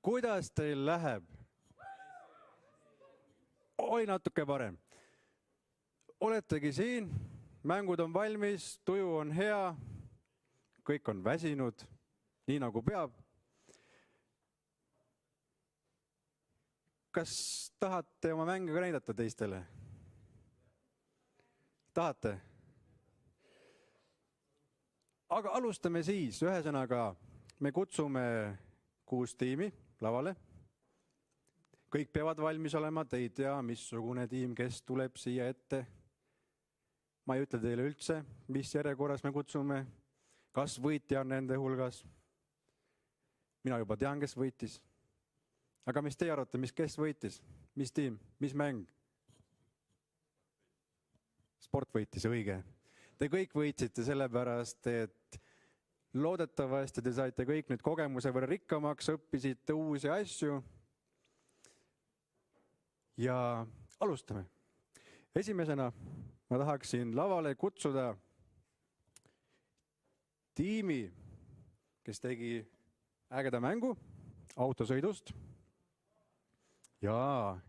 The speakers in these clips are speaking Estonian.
Kuidas teil läheb? Oi, natuke parem. Oletegi siin, mängud on valmis, tuju on hea, kõik on väsinud, nii nagu peab. Kas tahate oma mänge ka näidata teistele? Tahate? Aga alustame siis. Ühesõnaga, me kutsume 6 tiimi lavale. Kõik peavad valmis olema, te ei tea, missugune tiim, kes tuleb siia ette. Ma ei ütle teile üldse, mis järjekorras me kutsume, kas võitja on nende hulgas. Mina juba tean, kes võitis. Aga mis teie arvate, kes võitis? Mis tiim? Mis mäng? Sport võitis, õige. Te kõik võitsite sellepärast, et loodetavasti te saite kõik nüüd kogemuse võrra rikkamaks, õppisite uusi asju. Ja alustame. Esimesena ma tahaksin lavale kutsuda tiimi, kes tegi ägeda mängu autosõidust. Jaa,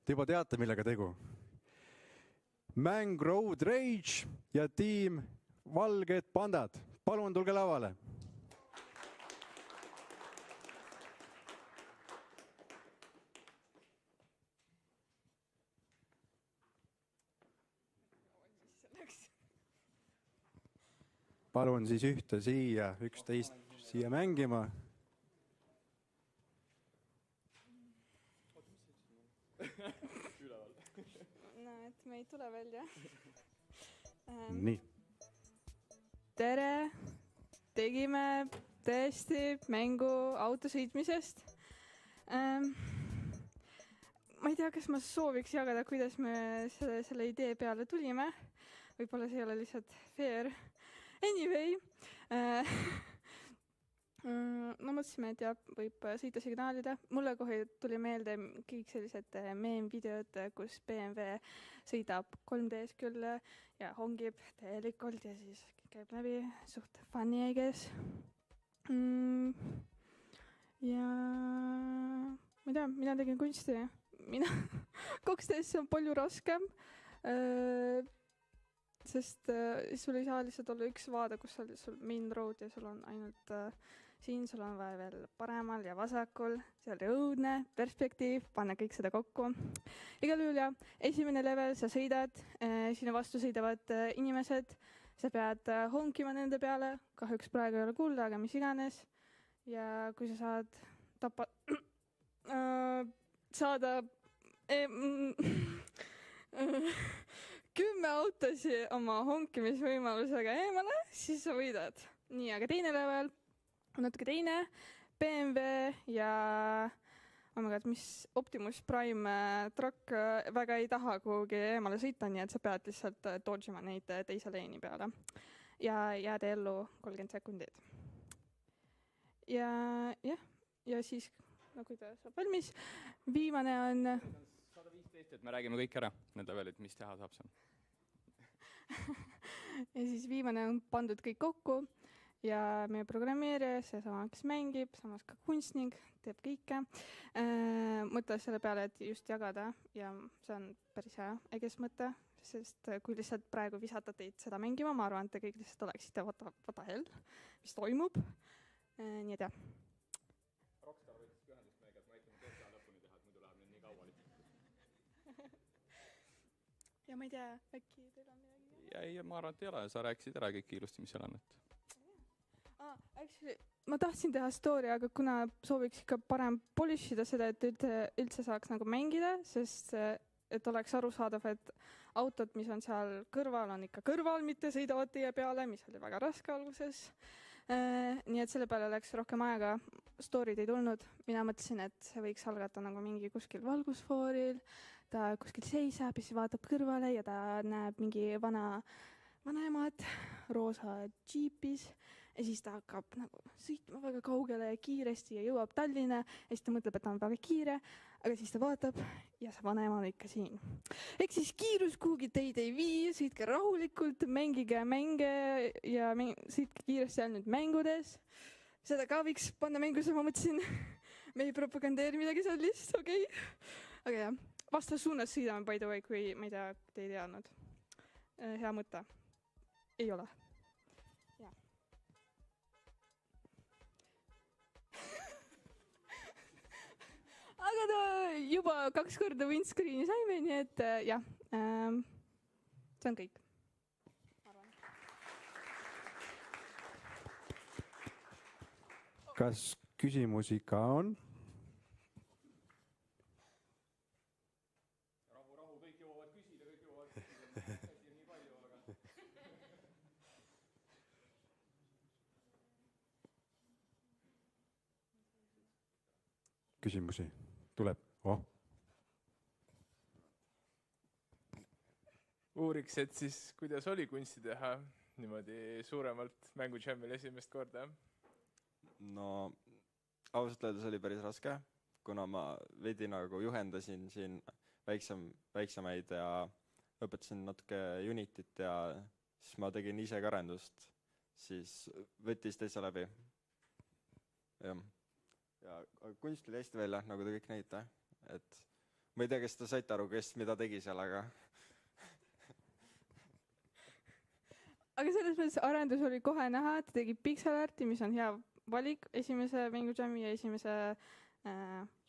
te juba teate, millega tegu. Mäng Road Rage ja tiim Valged Pandad. Palun tulge lavale. Palun siis ühte siia, 11 siia mängima. No, et me ei tule välja. Nii. Tere! Tegime tõesti mängu autosõitmisest. Ma ei tea, kas ma sooviks jagada, kuidas me selle idee peale tulime. Võib-olla see ei ole lihtsalt fair. Anyway, no mõtlesime, et võib sõita signaalida. Mulle kohe tuli meelde kõik sellised meemvideod, kus BMW sõidab 3Ds küll ja hongib täielikult ja siis käib läbi. Suht funny, I guess. Ja ma ei tea, mina tegin kunsti. 2Ds on palju raskem. Sest sul ei saa lihtsalt olla üks vaade, kus on sul main road ja sul on ainult siin, sul on vaja veel paremal ja vasakul, see oli õudne perspektiiv, panna kõik seda kokku. Igal juhul ja esimene level, sa sõidad, sinu vastu sõidavad inimesed, sa pead honkima nende peale, kahjuks praegu ei ole kuulda, aga mis iganes. Ja kui sa saada 10 autosi oma honkimisvõimalusega eemale, siis sa võidad. Nii, aga teine level on natuke teine. BMW ja mis Optimus Prime truck väga ei taha kuhugi eemale sõita, nii et sa pead lihtsalt dodgima neid teise leeni peale. Ja jääda ellu 30 sekundit. Ja siis, kui ta saab valmis, viimane on... 115, et me räägime kõik ära, need levelid, mis teha saab seal. Ja siis viimane on pandud kõik kokku ja meie programmeerija, see sama, kes mängib, samas ka kunstnik, teeb kõike. Mõtle selle peale, et just jagada ja see on päris hea äges mõte, sest kui lihtsalt praegu visata teid seda mängima, ma arvan, et te kõik lihtsalt oleksite what the hell, mis toimub. Nii et jah. Rockstar võttis ühendust meiega, et ma ütleme GTA lõpuni teha, et muidu läheb nüüd nii kaua lihtsalt. Ja ma ei tea, äkki teil on midagi? Ei, ma arvan, et ei ole. Sa rääkisid ära kõik kiilusti, mis seal on. Actually, ma tahtsin teha story, aga kuna sooviks ikka parem polishida seda, et üldse saaks nagu mängida, sest et oleks arusaadav, et autod, mis on seal kõrval, on ikka kõrval, mitte sõidavad teie peale, mis oli väga raske alguses. Nii et selle peale läks rohkem aega, story'd ei tulnud. Mina mõtlesin, et see võiks algata nagu mingi kuskil valgusfooril, ta kuskil seisab ja siis vaatab kõrvale ja ta näeb mingi vanaemad roosa džiipis ja siis ta hakkab nagu sõitma väga kaugele ja kiiresti ja jõuab Tallinna ja siis ta mõtleb, et ta on väga kiire, aga siis ta vaatab ja see vanaema on ikka siin. Ehk siis kiirus kuhugi teid ei vii, sõitke rahulikult, mängige mänge ja sõitke kiiresti ainult mängudes. Seda ka võiks panna mängus, ma mõtlesin. me ei propagandeeri midagi sellist, okei okay.? Aga jah, vastassuunas sõidame by the way, kui ma ei tea, te ei teadnud. Hea mõte. Ei ole. Ja. Aga ta juba 2 korda windscreeni saime, nii et jah, see on kõik. Kas küsimusi ka on? Rahu, kõik jõuavad küsida, käsi on nii palju, aga... Küsimusi tuleb. Oh. Uuriks, et siis kuidas oli kunsti teha niimoodi suuremalt mängujamil esimest korda? No ausalt öeldes oli päris raske, kuna ma veidi nagu juhendasin siin väiksemaid ja õpetasin natuke Unitit ja siis ma tegin ise ka arendust, siis võttis täitsa läbi. Ja kunst oli hästi välja, nagu te kõik näite, et ma ei tea, kes te saite aru, kes mida tegi seal, aga selles mõttes arendus oli kohe näha, et ta tegi pixelarti, mis on hea valik esimese mängujami ja esimese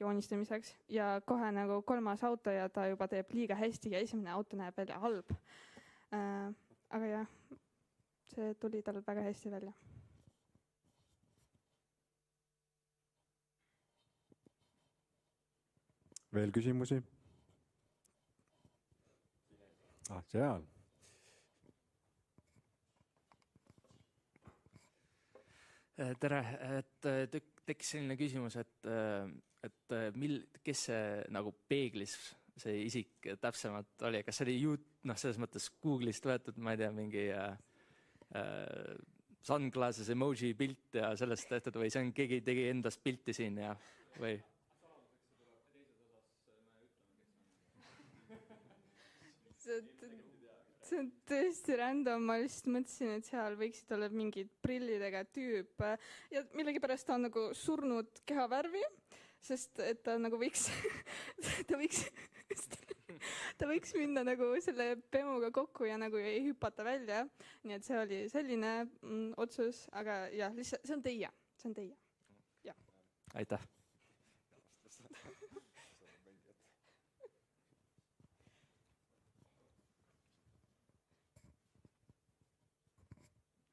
joonistamiseks ja kohe nagu 3. auto ja ta juba teeb liiga hästi ja esimene auto näeb välja halb. Aga jah, see tuli tal väga hästi välja. Veel küsimusi? Seal. Tere, et tekkis selline küsimus, et kes see nagu peeglis see isik täpsemalt oli, kas see oli selles mõttes Google'ist võetud, ma ei tea, mingi sunglasses emoji pilt ja sellest tehtud või see on keegi tegi endast pilti siin ja või? See on tõesti random, ma lihtsalt mõtlesin, et seal võiksid olla mingid prillidega tüüp ja millegipärast ta on nagu surnud kehavärvi, sest et ta nagu võiks ta võiks minna nagu selle pemuga kokku ja nagu ei hüpata välja, nii et see oli selline otsus, aga jah, lihtsalt see on teie. Ja. Aitäh.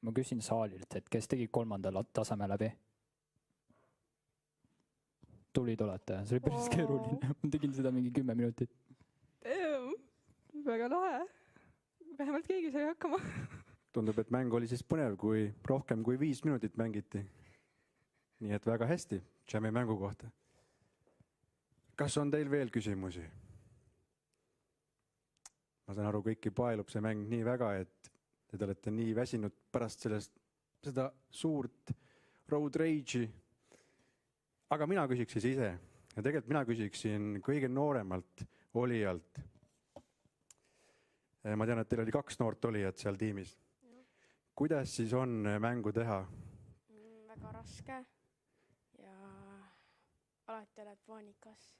Ma küsin saalilt, et kes tegi 3. taseme läbi? Tulid olete, see oli päris keeruline. Ma tegin seda mingi 10 minutit. Väga lahe. Vähemalt keegi sai hakkama. Tundub, et mäng oli siis põnev, kui rohkem kui 5 minutit mängiti. Nii et väga hästi Jam'i mängu kohta. Kas on teil veel küsimusi? Ma saan aru, kõiki paelub see mäng nii väga, et te olete nii väsinud pärast seda suurt road rage'i. Aga mina küsiks siis ise. Ja tegelikult mina küsiksin kõige nooremalt olijalt. Ma tean, et teil oli 2 noort olijat seal tiimis. Kuidas siis on mängu teha? Väga raske ja alati oled paanikas.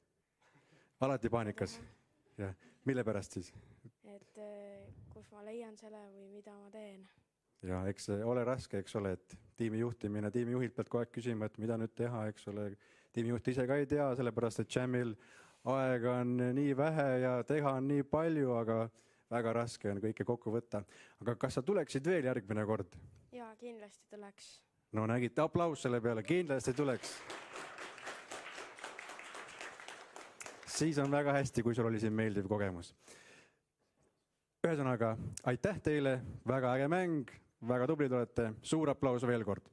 Alati paanikas? Ja mille pärast siis? Et kus ma leian selle või mida ma teen. Ja eks ole raske, eks ole, et tiimi juhilt pead kogu aeg küsima, et mida nüüd teha, eks ole. Tiimijuht ise ka ei tea, sellepärast et Jamil aega on nii vähe ja teha on nii palju, aga väga raske on kõike kokku võtta. Aga kas sa tuleksid veel järgmine kord? Jaa, kindlasti tuleks. No nägite, aplaus selle peale, kindlasti tuleks. Siis on väga hästi, kui sul oli siin meeldiv kogemus. Ühesõnaga, aitäh teile, väga äge mäng, väga tublid olete, suur aplaus veel kord.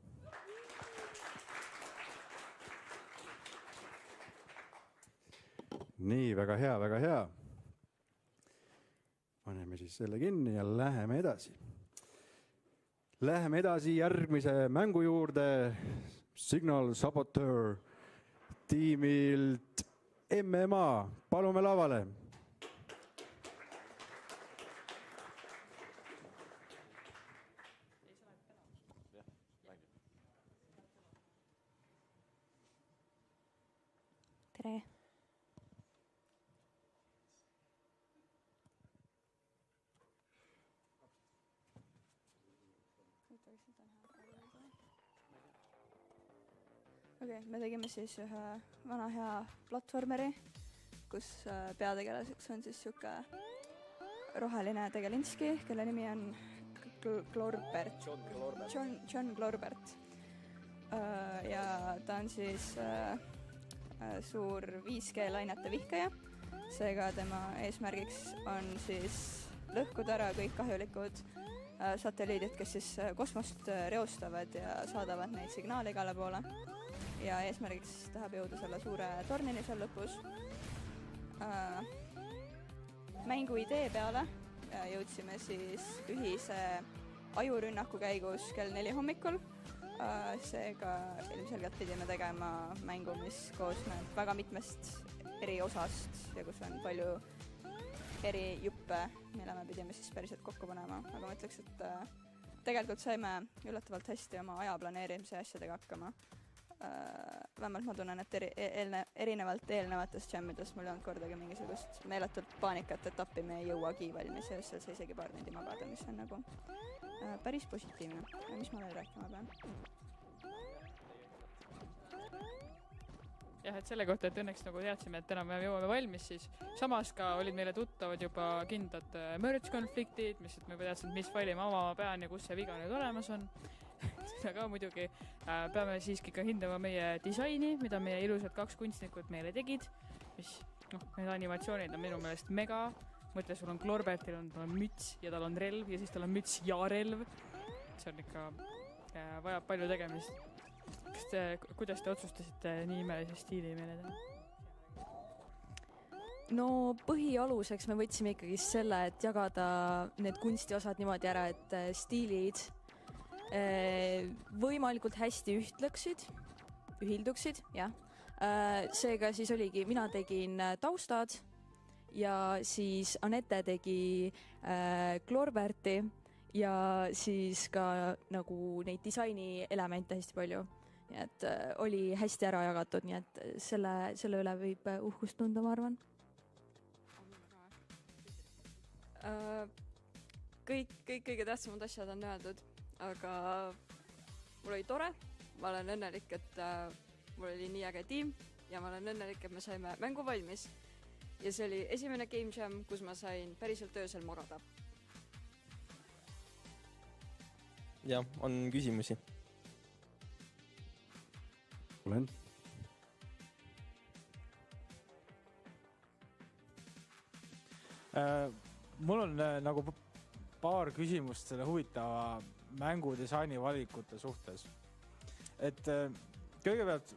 Nii, väga hea, väga hea. Paneme siis selle kinni ja läheme edasi. Läheme edasi järgmise mängu juurde. Signal Saboteur tiimilt MMA. Palume lavale. tere! okei, me tegime siis ühe vana hea platvormeri, kus peategelaseks on siis sihuke roheline tegelinski, kelle nimi on Glorbert. John Glorbert. Ja ta on siis suur 5G lainete vihkaja, seega tema eesmärgiks on siis lõhkuda ära kõik kahjulikud satelliidid, kes siis kosmost reostavad ja saadavad neid signaale igale poole. Ja eesmärgiks tahab jõuda selle suure tornini seal lõpus. Mängu idee peale jõudsime siis ühise ajurünnaku käigus kell 4 hommikul. Seega ilmselgelt pidime tegema mängu, mis koosneb väga mitmest eri osast ja kus on palju eri juppe, mille me pidime siis päriselt kokku panema. Aga ma ütleks, et tegelikult saime üllatavalt hästi oma aja planeerimise asjadega hakkama. Vähemalt ma tunnen, et erinevalt eelnevatest jammidest mul ei olnud kordagi mingisugust meeletult paanikat, et appi me ei jõuagi valmis ja seal sai isegi paar tundi magada, mis on nagu päris positiivne. Ja mis ma veel rääkima pean? Jah, et selle kohta, et õnneks nagu teadsime, et enam me jõuame valmis, siis samas ka olid meile tuttavad juba kindlad merge-konfliktid, mis me teadsin, mis faili ma avama pean ja kus see viga nüüd olemas on. Seda ka muidugi peame siiski ka hindama meie disaini, mida meie ilusad 2 kunstnikud meile tegid, mis need animatsioonid on minu meelest mega. Mõtle, sul on Glorbertil tal on müts ja tal on relv ja siis tal on müts ja relv. See on ikka vajab palju tegemist. Kuidas te otsustasite nii imelise stiili meile teha? No põhialuseks me võtsime ikkagi selle, et jagada need kunstiosad niimoodi ära, et stiilid võimalikult hästi ühilduksid, jah. Seega siis oligi, mina tegin taustad ja siis Anette tegi Glorberti ja siis ka nagu neid disaini elemente hästi palju. Nii et oli hästi ära jagatud, nii et selle üle võib uhkust tunda, ma arvan. Kõik kõige tähtsamad asjad on öeldud, aga mul oli tore, ma olen õnnelik, et mul oli nii äge tiim ja ma olen õnnelik, et me saime mängu valmis. Ja see oli esimene game jam, kus ma sain päriselt öösel magada. Jah, on küsimusi. Olen. Mul on nagu paar küsimust selle huvitava mängudisaini valikute suhtes. Et kõigepealt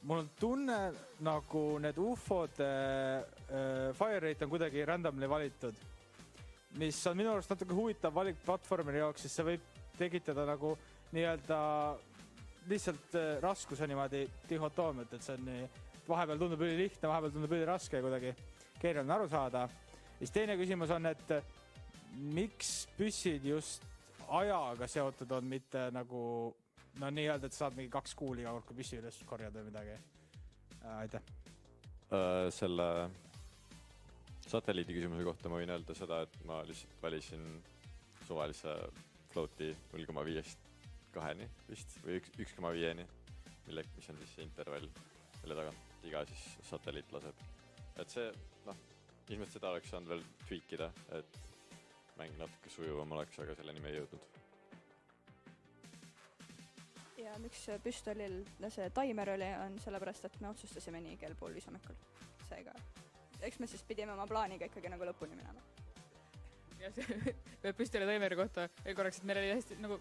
mul on tunne, nagu need UFO-de fire rate on kuidagi randomly valitud, mis on minu arust natuke huvitav valik platvormeri jaoks, sest see võib tekitada nagu nii-öelda lihtsalt raskuse niimoodi dihotoomiat, et see on nii, vahepeal tundub üli lihtne, vahepeal tundub üli raske ja kuidagi keeruline aru saada. Ja teine küsimus on, et miks püssid just ajaga seotud on, mitte nagu nii-öelda, et saad mingi 2 kuuli iga kord, kui püssi üles korjada või midagi. Aitäh. Selle satelliidi küsimuse kohta ma võin öelda seda, et ma lihtsalt valisin suvalise floati 0,5-st 2-ni vist või 1,5-ni, mis on siis see intervall, mille tagant iga siis satelliit laseb. Et see, ilmselt seda oleks saanud veel tweakida, et mäng natuke sujuvam oleks, aga selleni me ei jõudnud. Ja miks püstolil see timer oli, on sellepärast, et me otsustasime nii kell 4:30 hommikul. Seega, eks me siis pidime oma plaaniga ikkagi nagu lõpuni minema. Ja see püstoli timeri kohta veel korraks, et meil oli hästi nagu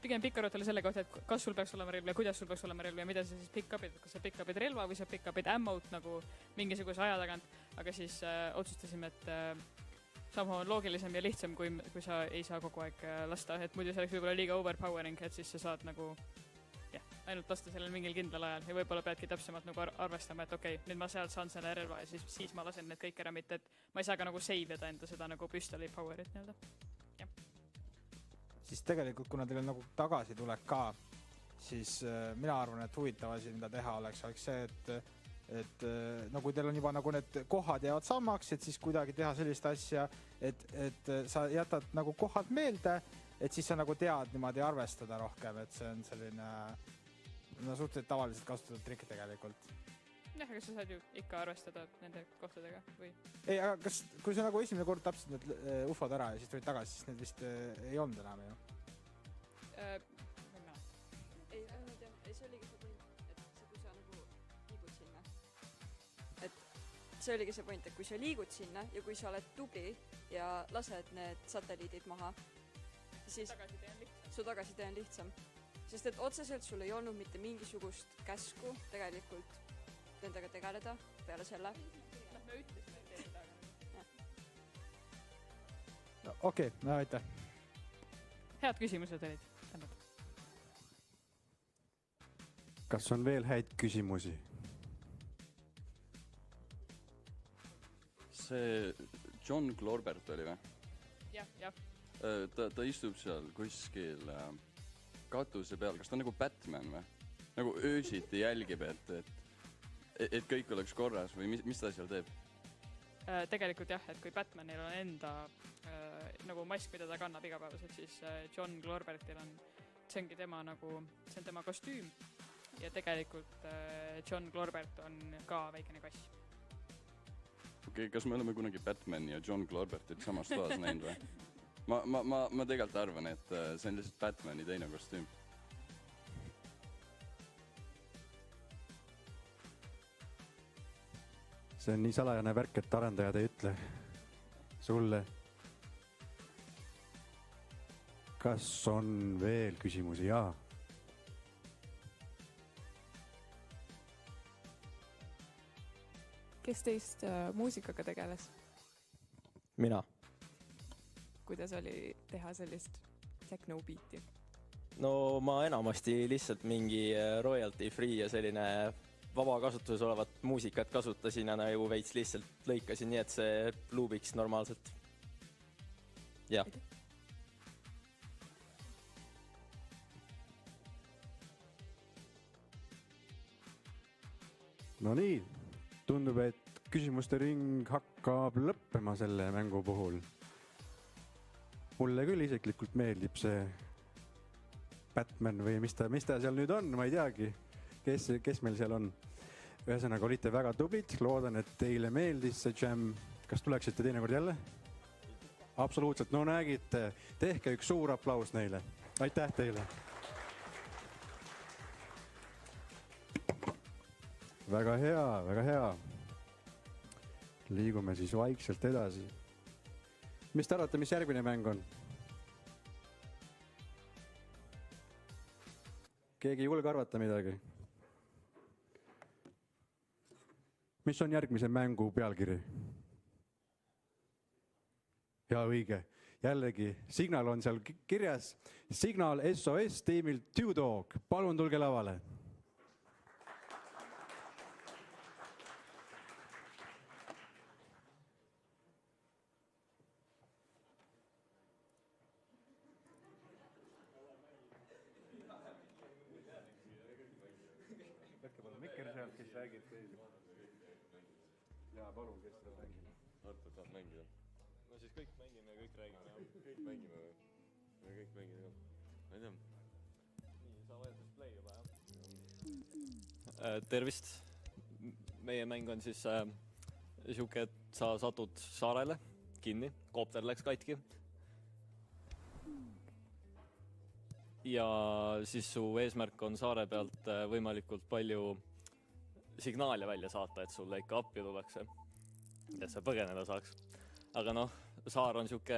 pigem pikk arutelu selle kohta, et kas sul peaks olema relv ja kuidas sul peaks olema relv ja mida sa siis pick-up'id, kas sa pick-up'id relva või sa pick-up'id ammot nagu mingisuguse aja tagant, aga siis otsustasime, et sama on loogilisem ja lihtsam, kui sa ei saa kogu aeg lasta, et muidu see oleks võib-olla liiga overpowering, et siis sa saad nagu ainult lasta sellel mingil kindlal ajal ja võib-olla peadki täpsemalt nagu arvestama, et okei, nüüd ma sealt saan selle relva ja siis ma lasen need kõik ära, mitte et ma ei saa ka nagu save ida enda seda nagu püstoli powerit nii-öelda. Siis tegelikult, kuna teil on nagu tagasitulek ka, siis mina arvan, et huvitav asi, mida teha oleks see, et no kui teil on juba nagu need kohad jäävad samaks, et siis kuidagi teha sellist asja, et sa jätad nagu kohad meelde, et siis sa nagu tead niimoodi arvestada rohkem, et see on selline suhteliselt tavaliselt kasutatud trikk tegelikult. Jah, aga sa saad ju ikka arvestada nende kohtadega või? Ei, aga kui sa nagu esimene kord täpselt need ufod ära ja siis tulid tagasi, siis need vist ei olnud enam ju? Ei, see oligi see point, et kui sa nagu liigud sinna. Et see oligi see point, et kui sa liigud sinna ja kui sa oled tubli ja lased need satelliidid maha, siis su tagasitee on lihtsam. Sest et otseselt sul ei olnud mitte mingisugust käsku tegelikult nendega tegeleda peale selle. Noh, me ütlesime teile taga. No, okei, no aitäh. Head küsimused olid. Kas on veel häid küsimusi? See John Glorbert oli või? Jah. Ta istub seal kuskil katuse peal. Kas ta on nagu Batman või? Nagu öösiti jälgib, et kõik oleks korras või mis ta seal teeb? Tegelikult jah, et kui Batmanil on enda nagu mask, mida ta kannab igapäevaselt, siis John Glorbertil on, see ongi tema nagu, see on tema kostüüm ja tegelikult John Glorbert on ka väikene kass. Okei, kas me oleme kunagi Batmani ja John Glorbertit samas toas näinud või? Ma tegelikult arvan, et see on lihtsalt Batmani teine kostüüm. See on nii salajane värk, et arendajad ei ütle sulle. Kas on veel küsimusi? Jaa. Kes teist muusikaga tegeles? Mina. Kuidas oli teha sellist techno-beati? No ma enamasti lihtsalt mingi royalty free ja selline vabakasutuses olevat muusikat kasutasin ja nagu veits lihtsalt lõikasin nii, et see luubiks normaalselt. Jah. No nii, tundub, et küsimuste ring hakkab lõppema selle mängu puhul. Mulle küll isiklikult meeldib see Batman või mis ta seal nüüd on, ma ei teagi, kes meil seal on. Ühesõnaga olite väga tublid, loodan, et teile meeldis see jam. Kas tuleksite teinekord jälle? Absoluutselt, no nägite, tehke üks suur aplaus neile. Aitäh teile! Väga hea, väga hea. Liigume siis vaikselt edasi. Mis te arvate, mis järgmine mäng on? Keegi ei julge arvata midagi? Mis on järgmise mängu pealkiri? Ja õige. Jällegi, Signal on seal kirjas. Signal SOS tiimilt Two Dog. Palun tulge lavale. Kes räägib teile? Jaa, palun, kes seda mängib? Artur saab mängida. No siis kõik mängime ja kõik räägime. Kõik mängime või? Me kõik mängime, jah. Ma ei tea. Nii, sa vajatas play juba, jah? Tervist. Meie mäng on siis siuke, et sa satud saarele kinni. Koopter läks katki. Ja siis su eesmärk on saare pealt võimalikult palju signaale välja saata, et sulle ikka appi tullakse ja sa põgeneda saaks. Aga noh, saar on siuke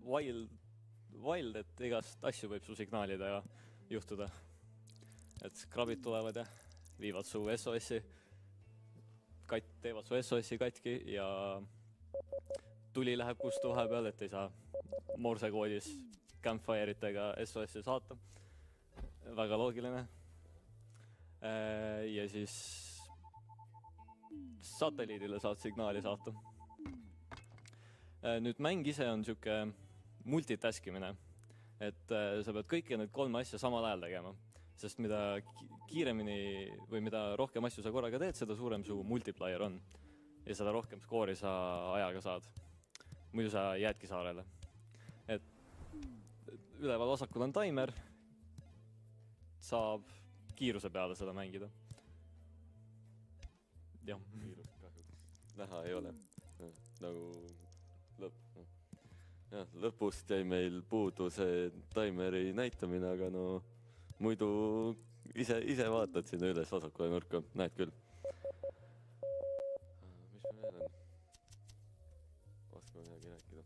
wild, et igast asju võib su signaalidega juhtuda. Et krabid tulevad ja viivad su SOS-i, teevad su SOS-i katki ja tuli läheb kustu vahepeal, et ei saa morsekoodis campfire'itega SOS-i saata. Väga loogiline. Ja siis satelliidile saad signaali saata. Nüüd mäng ise on siuke multitaskimine, et sa pead kõiki need 3 asja samal ajal tegema. sest mida kiiremini või mida rohkem asju sa korraga teed, seda suurem su multiplier on. Ja seda rohkem skoori sa ajaga saad. Muidu sa jäädki saarele. Et üleval vasakul on timer, saab kiiruse peale seda mängida. Jah. Kiirust kahjuks näha ei ole. Nagu lõpust jäi meil puudu see timeri näitamine, aga no muidu ise vaatad sinna üles vasakule nurka, näed küll. Mis me veel on? Oskame midagi rääkida.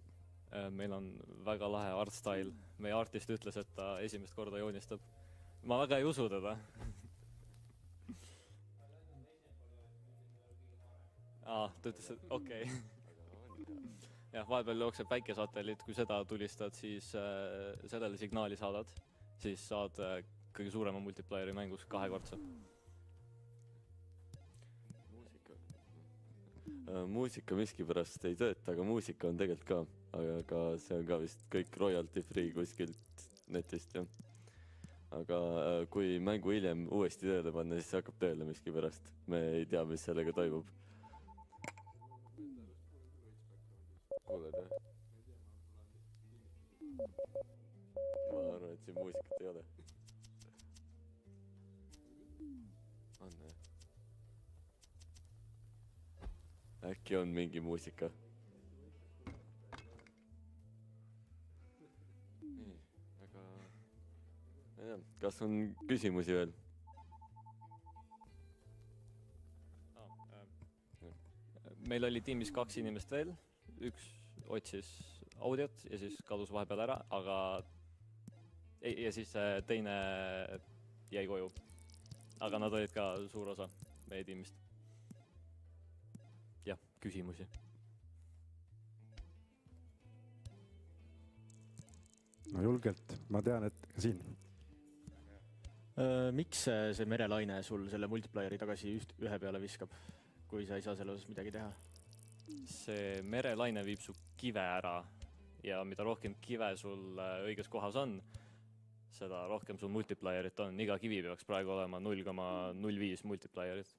Meil on väga lahe art style. Meie artist ütles, et ta esimest korda joonistab. Ma väga ei usu teda. Ta ütles, et okei. Jah, vahepeal jookseb päikesatelliit, kui seda tulistad, siis sellele signaali saadad, siis saad kõige suurema multiplayeri mängus 2-kordse. Muusika miskipärast ei tööta, aga muusika on tegelikult ka. Aga see on ka vist kõik royalty free kuskilt netist, jah. Aga kui mängu hiljem uuesti tööle panna, siis hakkab tööle miskipärast. Me ei tea, mis sellega toimub. Kuuled, jah? Ma arvan, et siin muusikat ei ole. On, jah? Äkki on mingi muusika? Nii, aga... Kas on küsimusi veel? Meil oli tiimis 2 inimest veel. Üks otsis audiot ja siis kadus vahepeal ära, aga ja siis teine jäi koju. Aga nad olid ka suur osa meie tiimist. Jah, küsimusi. No julgelt, ma tean, et ka siin. Miks see merelaine sul selle multiplayeri tagasi ühe peale viskab, kui sa ei saa selle osas midagi teha? See merelaine viib su kive ära ja mida rohkem kive sul õiges kohas on, seda rohkem sul multiplierit on. Iga kivi peaks praegu olema 0,05 multiplierit.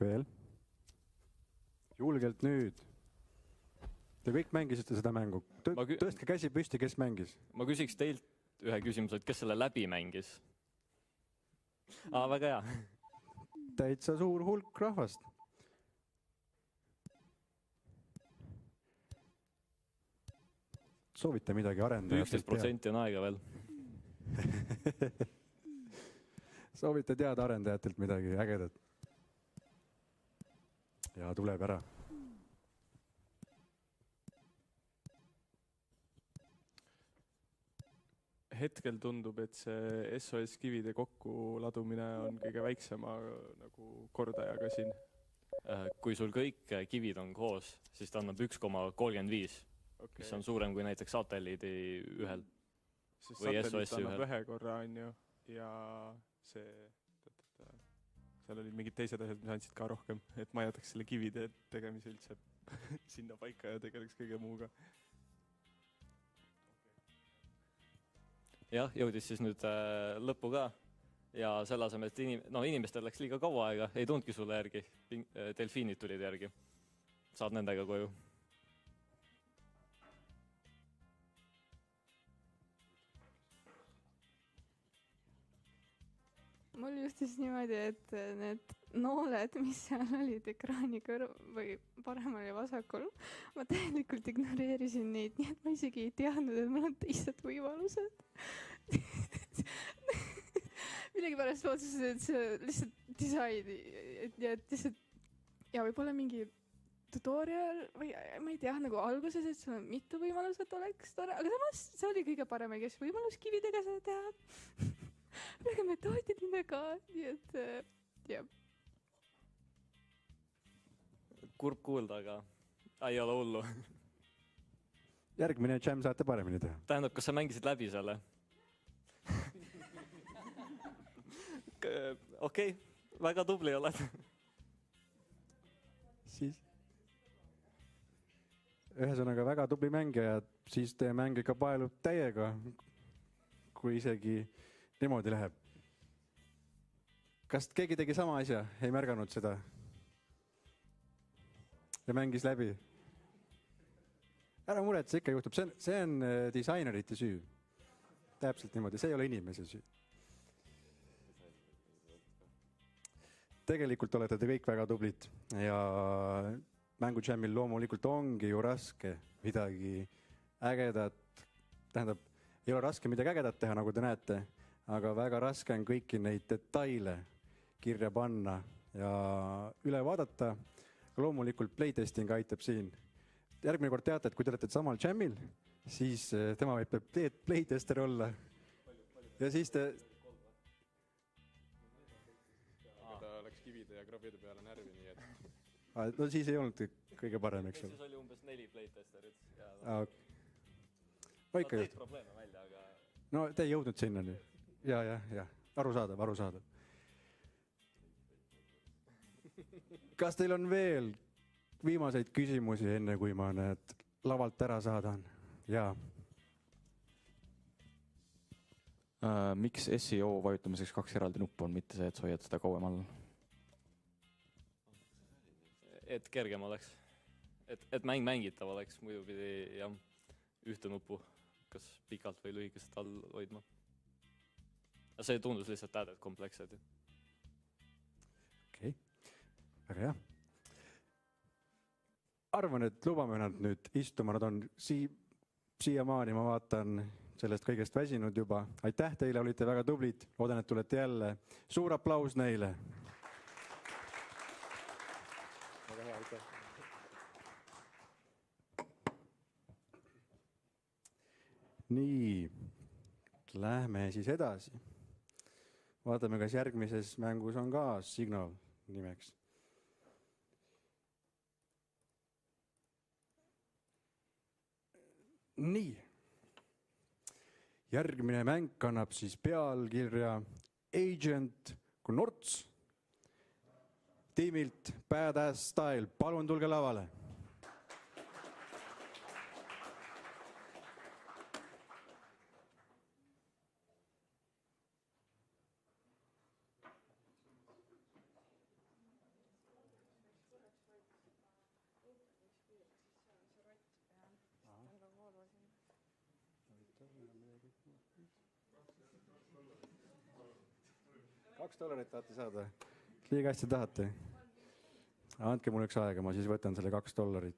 Veel? Julgelt nüüd. Te kõik mängisite seda mängu. Tõstke käsi püsti, kes mängis? Ma küsiks teilt ühe küsimuse, et kes selle läbi mängis? Väga hea. Täitsa suur hulk rahvast. Soovite midagi arendajatelt 11% on aega veel. Soovite teada arendajatelt midagi ägedat? Ja tuleb ära. Hetkel tundub, et see SOS kivide kokku ladumine on kõige väiksema nagu kordajaga siin. Kui sul kõik kivid on koos, siis ta annab 1,35, mis on suurem kui näiteks satelliidi ühel Sest või satelliit SOS-i annab ühel. ühe korra, on ju, ja seal olid mingid teised asjad, mis andsid ka rohkem, et ma jätaks selle kivide tegemise üldse sinna paika ja tegeleks kõige muuga. Jah, jõudis siis nüüd lõppu ka ja selle asemel, et inimestel läks liiga kaua aega, ei tundki sulle järgi, delfiinid tulid järgi. Saad nendega koju. Mul juhtus niimoodi, et need nooled, mis seal olid ekraani või paremal ja vasakul, ma täielikult ignoreerisin neid, nii et ma isegi ei teadnud, et mul on teised võimalused. Millegipärast ma otsustasin, et see lihtsalt disaini, et lihtsalt ja võib-olla mingi tutorial või ma ei tea, nagu alguses, et sul on mitu võimalused oleks tore, aga samas see oli kõige parem, kes võimalus kividega seda teha. Väga metoodiline ka, nii et jah. Kurb kuulda, aga ei ole hullu. Järgmine jam saate paremini teha. Tähendab, kas sa mängisid läbi selle? Okei, väga tubli oled. Siis? ühesõnaga väga tubli mängija ja siis teie mäng ikka paelub täiega, kui isegi niimoodi läheb. Kas keegi tegi sama asja, ei märganud seda? Ja mängis läbi? Ära muretse, ikka juhtub. See on disainerite süü. Täpselt niimoodi, see ei ole inimese süü. Tegelikult olete te kõik väga tublid ja Mängu Jamil loomulikult ongi ju raske midagi ägedat, tähendab, ei ole raske midagi ägedat teha, nagu te näete, aga väga raske on kõiki neid detaile kirja panna ja üle vaadata. Loomulikult playtesting aitab siin. Järgmine kord teate, et kui te olete samal Jamil, siis tema võib playtester olla. Ja siis te... Ta läks kivide ja krabide peale närvi, nii et... No siis ei olnud kõige parem, eks ole. Siis oli umbes 4 playtesterit. No ikka teid probleeme välja, aga... No te ei jõudnud sinna nüüd. Ja. Arusaadav. Kas teil on veel viimaseid küsimusi, enne kui ma need lavalt ära saadan? Jaa. Miks SEO vajutamiseks 2 eraldi nuppu on, mitte see, et sa hoiad seda kauem all? Et kergem oleks. Et mäng mängitav oleks, muidu pidi jah, ühte nuppu kas pikalt või lühikest all hoidma. See tundus lihtsalt added komplekssed. Okei, väga hea. Arvan, et lubame nad nüüd istuma, nad on siiamaani, ma vaatan, sellest kõigest väsinud juba. Aitäh teile, olite väga tublid, loodan, et tulete jälle. Suur aplaus neile. Väga hea, aitäh. Nii, lähme siis edasi. Vaatame, kas järgmises mängus on ka Signal nimeks. Nii, järgmine mäng kannab siis pealkirja Agent Knorts tiimilt Badass Style. Palun tulge lavale. $2 tahate saada? Liiga hästi tahate? Andke mul üks aega, ma siis võtan selle $2.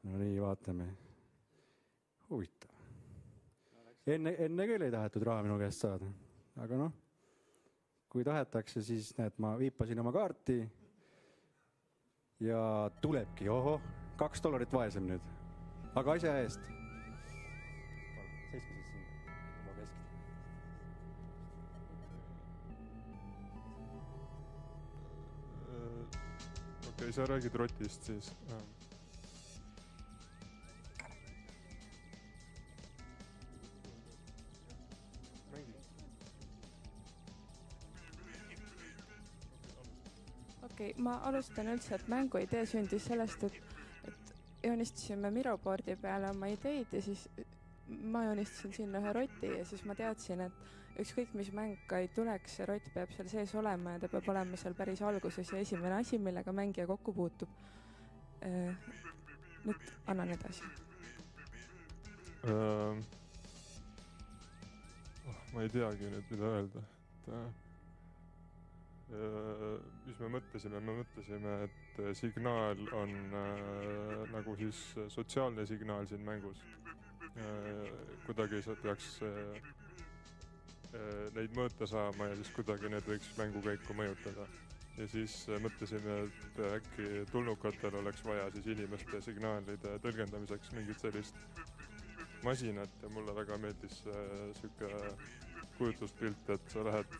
No nii, vaatame. Huvitav. Enne küll ei tahetud raha minu käest saada. Aga noh, kui tahetakse, siis näed, ma viipasin oma kaarti ja tulebki, oho, $2 vaesem nüüd. Aga asja eest. Seiske siis siin juba keskil. Okei, sa räägid rotist siis. Okei, ma alustan üldse, et mängu idee sündis sellest, et joonistasime Miroboardi peale oma ideid ja siis ma joonistasin sinna ühe roti ja siis ma teadsin, et ükskõik mis mäng ka ei tuleks, see rott peab seal sees olema ja ta peab olema seal päris alguses ja esimene asi, millega mängija kokku puutub. Nüüd annan edasi. Ma ei teagi nüüd, mida öelda. Mis me mõtlesime? Me mõtlesime, et signaal on nagu siis sotsiaalne signaal siin mängus. Kuidagi sa peaks neid mõõta saama ja siis kuidagi need võiks mängukäiku mõjutada. Ja siis mõtlesime, et äkki tulnukatel oleks vaja siis inimeste signaalide tõlgendamiseks mingit sellist masinat ja mulle väga meeldis siuke kujutluspilt, et sa lähed,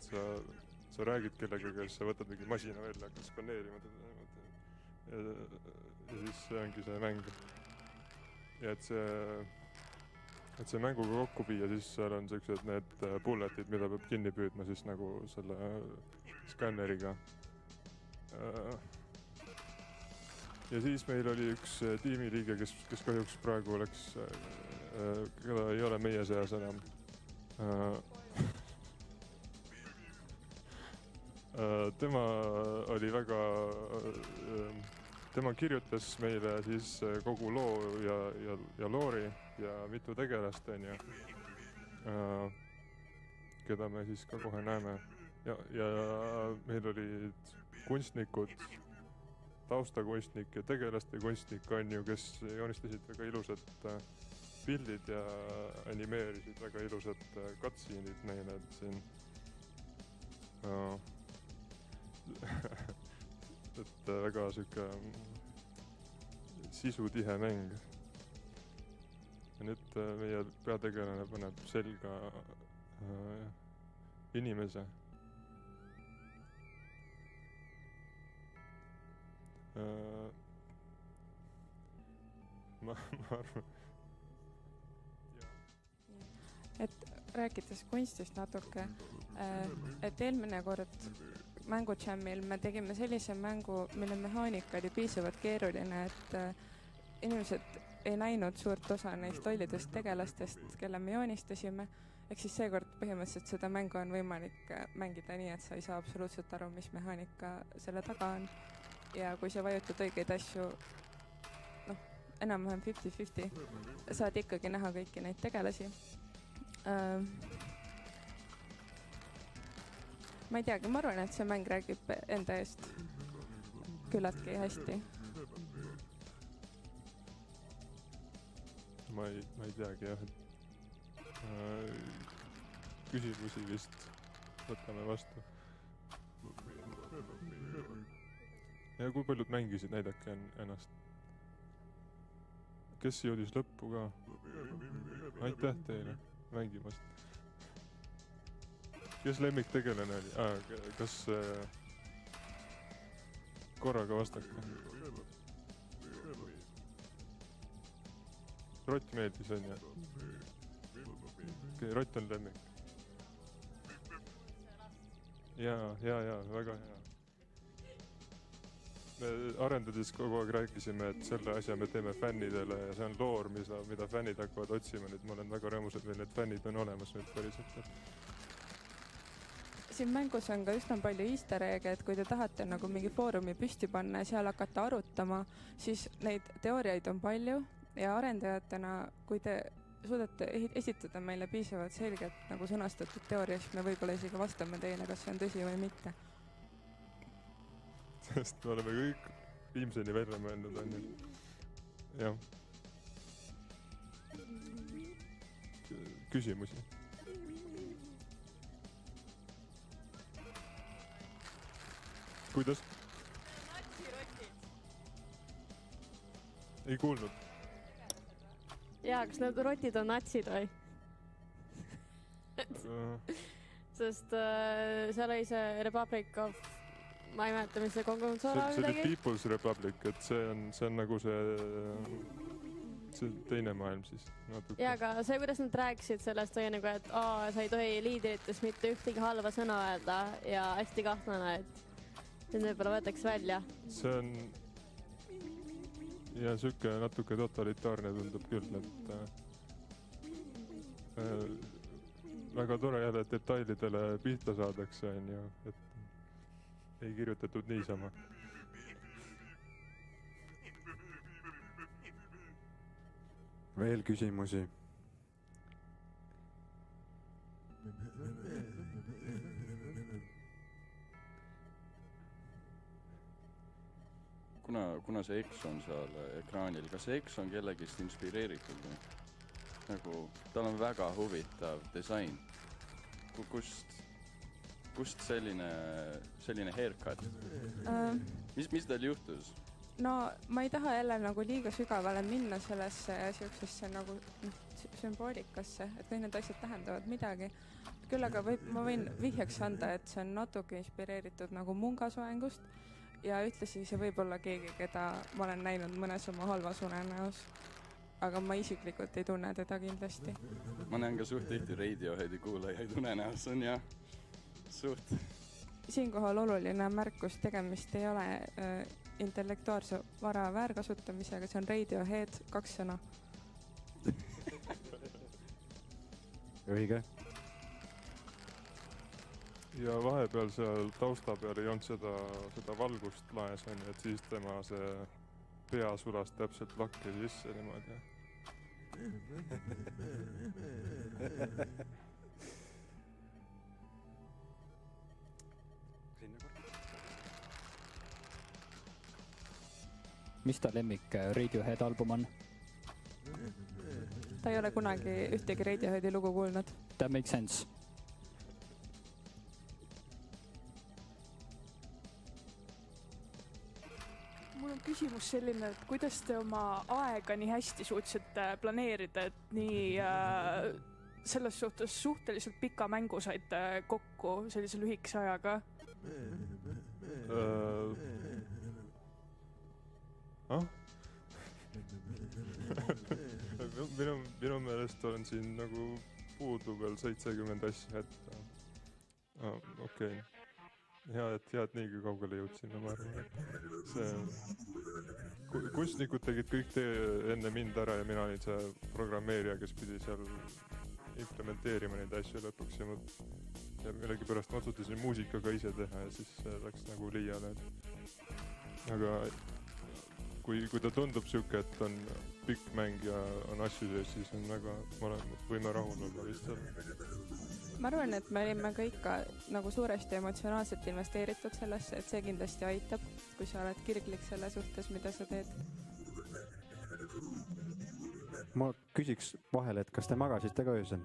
sa räägid kellegagi, sa võtad mingi masina välja, hakkad skaneerima ja siis see ongi see mäng. Ja et see mänguga kokku viia, siis seal on sellised need bulletid, mida peab kinni püüdma siis nagu selle skanneriga. ja siis meil oli üks tiimiliige, kes kahjuks praegu oleks, keda ei ole meie seas enam. Tema oli väga, tema kirjutas meile siis kogu loo ja loori ja mitu tegelast, on ju, keda me siis ka kohe näeme. Ja meil olid kunstnikud, taustakunstnik ja tegelaste kunstnik, on ju, kes joonistasid väga ilusad pildid ja animeerisid väga ilusad cutscene'id meile, et siin et väga sihuke sisutihe mäng. Ja nüüd meie peategelane paneb selga inimese. Ma arvan. Et rääkides kunstist natuke, et eelmine kord mängujammil me tegime sellise mängu, mille mehaanika oli piisavalt keeruline, et inimesed ei näinud suurt osa neist lollidest tegelastest, kelle me joonistasime. Ehk siis seekord põhimõtteliselt seda mängu on võimalik mängida nii, et sa ei saa absoluutselt aru, mis mehaanika selle taga on. Ja kui sa vajutad õigeid asju, enam-vähem 50-50, saad ikkagi näha kõiki neid tegelasi. Ma ei teagi, ma arvan, et see mäng räägib enda eest küllaltki hästi. Ma ei teagi jah, et küsimusi vist võtame vastu. Ja kui paljud mängisid, näidake ennast. Kes jõudis lõppu ka? Aitäh teile mängimast. Kes lemmiktegelane oli? Kas korraga vastake? Rott meeldis, on ju? Okei, Rott on lemmik. Jaa, väga hea. Me arendades kogu aeg rääkisime, et selle asja me teeme fännidele ja see on loor, mida fännid hakkavad otsima. Nüüd ma olen väga rõõmus, et meil need fännid on olemas nüüd päriselt. Siin mängus on ka üsna palju easter egg'e, et kui te tahate nagu mingi foorumi püsti panna ja seal hakata arutama, siis neid teooriaid on palju ja arendajatena, kui te suudate esitada meile piisavalt selgelt nagu sõnastatud teooria, siis me võib-olla isegi vastame teile, kas see on tõsi või mitte. Sest me oleme kõik viimseni välja mõelnud, on ju. Jah. Küsimusi. Kuidas? Ei kuulnud. Jaa, kas need rotid on natsid või? Sest seal oli see Republic of... Ma ei mäleta, mis see konkurentsola oli midagi? See oli People's Republic, et see on nagu see teine maailm siis. Jaa, aga see, kuidas nad rääkisid sellest, oli nagu, et sa ei tohi liidrites mitte ühtegi halva sõna öelda ja hästi kahtlane, et nüüd võib-olla võetaks välja. See on... Ja süke natuke totalitaarne tundub küll, et väga tore jälle detailidele pihta saadakse, on ju, et ei kirjutatud niisama. Veel küsimusi? Kuna see X on seal ekraanil, kas see X on kellegist inspireeritud või? Nagu, tal on väga huvitav disain. Kust selline haircut? Mis tal juhtus? No ma ei taha jälle nagu liiga sügavale minna sellesse siuksesse nagu sümboolikasse, et kõik need asjad tähendavad midagi. Küll aga ma võin vihjaks anda, et see on natuke inspireeritud nagu mungasoengust ja ütlesi see võib olla keegi, keda ma olen näinud mõnes oma halvas unenäos. Aga ma isiklikult ei tunne teda kindlasti. Ma näen ka suht tihti Radioheadi kuulajaid unenäos on ja suht. Siinkohal oluline märkus, tegemist ei ole intellektuaalse vara väärkasutamisega, see on Radiohead, 2 sõna. Õige. ja vahepeal seal tausta peal ei olnud seda valgust laes, et siis tema see pea sulas täpselt lakke sisse niimoodi. mis ta lemmik Radiohead album on? Ta ei ole kunagi ühtegi Radioheadi lugu kuulnud. That makes sense. Mul on küsimus selline, et kuidas te oma aega nii hästi suutsite planeerida, et nii selles suhtes suhteliselt pika mängu saite kokku sellise lühikese ajaga? Minu meelest olen siin nagu puudu veel 70 asja, et okei. Head niigi kaugele jõudsin, ma arvan, et see kunstnikud tegid kõik enne mind ära ja mina olin see programmeerija, kes pidi seal implementeerima neid asju lõpuks ja millegipärast ma otsustasin muusikaga ise teha ja siis läks nagu liiale. Aga kui ta tundub siuke, et on pikk mäng ja on asju sees, siis on väga, võime rahul olla vist seal. Ma arvan, et me olime kõik ka nagu suuresti emotsionaalselt investeeritud sellesse, et see kindlasti aitab, kui sa oled kirglik selle suhtes, mida sa teed. Ma küsiks vahele, et kas te magasite ka öösel?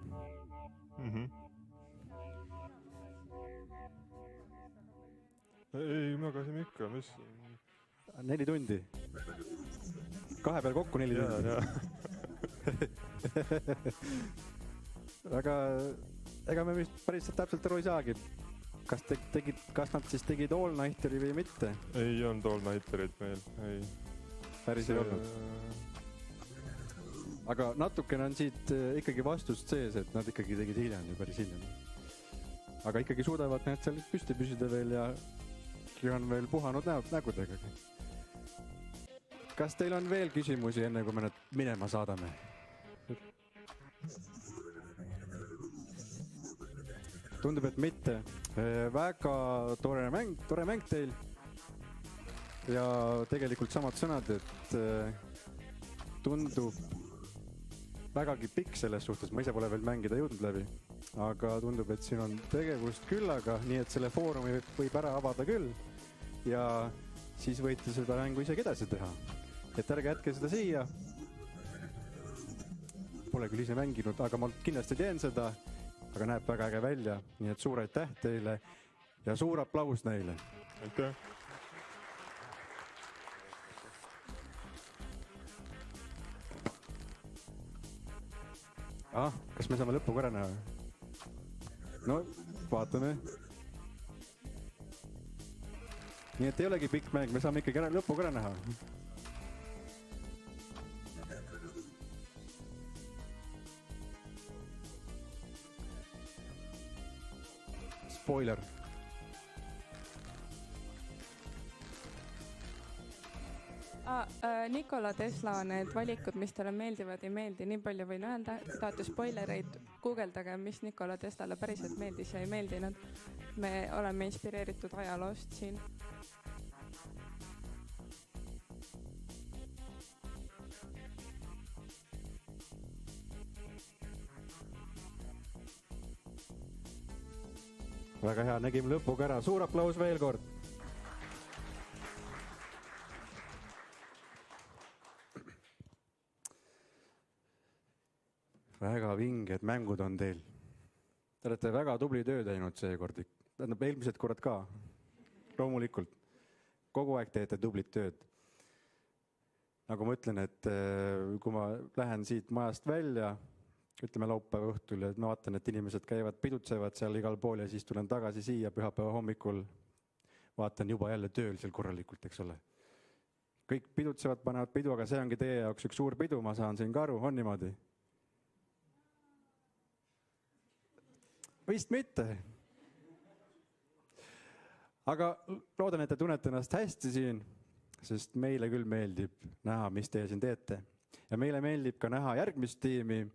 Ei, magasime ikka, mis... 4 tundi? 2 peal kokku 4 tundi? Aga ega me vist päris täpselt aru ei saagi. Kas nad siis tegid all-nighteri või mitte? Ei olnud all-nighterit meil, ei. Päris ei olnud. Aga natukene on siit ikkagi vastust sees, et nad ikkagi tegid hiljem ja päris hiljem. Aga ikkagi suudavad need seal püsti püsida veel ja on veel puhanud nägudega. Kas teil on veel küsimusi enne, kui me nad minema saadame? Tundub, et mitte. Väga tore mäng teil. Ja tegelikult samad sõnad, et tundub vägagi pikk selles suhtes. Ma ise pole veel mängida jõudnud läbi. Aga tundub, et siin on tegevust küllaga, nii et selle foorumi võib ära avada küll. Ja siis võite seda mängu isegi edasi teha. Et ärge jätke seda siia. Pole küll ise mänginud, aga ma kindlasti teen seda. Aga näeb väga äge välja, nii et suur aitäh teile ja suur aplaus neile. Aitäh! Kas me saame lõpuga ära näha? No, vaatame. Nii et ei olegi pikk mäng, me saame ikkagi lõpuga ära näha. Spoiler. Nikola Tesla, need valikud, mis talle meeldivad, ei meeldi, nii palju võin öelda. Kui tahate spoilereid, guugeldage, mis Nikola Teslale päriselt meeldis ja ei meeldinud. Me oleme inspireeritud ajaloost siin. Väga hea, nägime lõpuga ära. Suur aplaus veel kord. Väga vinged mängud on teil. Te olete väga tubli töö teinud seekord. Tähendab, eelmised korrad ka. Loomulikult. Kogu aeg teete tublit tööd. Nagu ma ütlen, et kui ma lähen siit majast välja, ütleme laupäeva õhtul ja ma vaatan, et inimesed käivad, pidutsevad seal igal pool ja siis tulen tagasi siia pühapäeva hommikul. Vaatan juba jälle tööl seal korralikult, eks ole. Kõik pidutsevad, panevad pidu, aga see ongi teie jaoks üks suur pidu, ma saan siin ka aru, on niimoodi? Vist mitte. Aga loodan, et te tunnete ennast hästi siin. sest meile küll meeldib näha, mis teie siin teete. Ja meile meeldib ka näha järgmist tiimi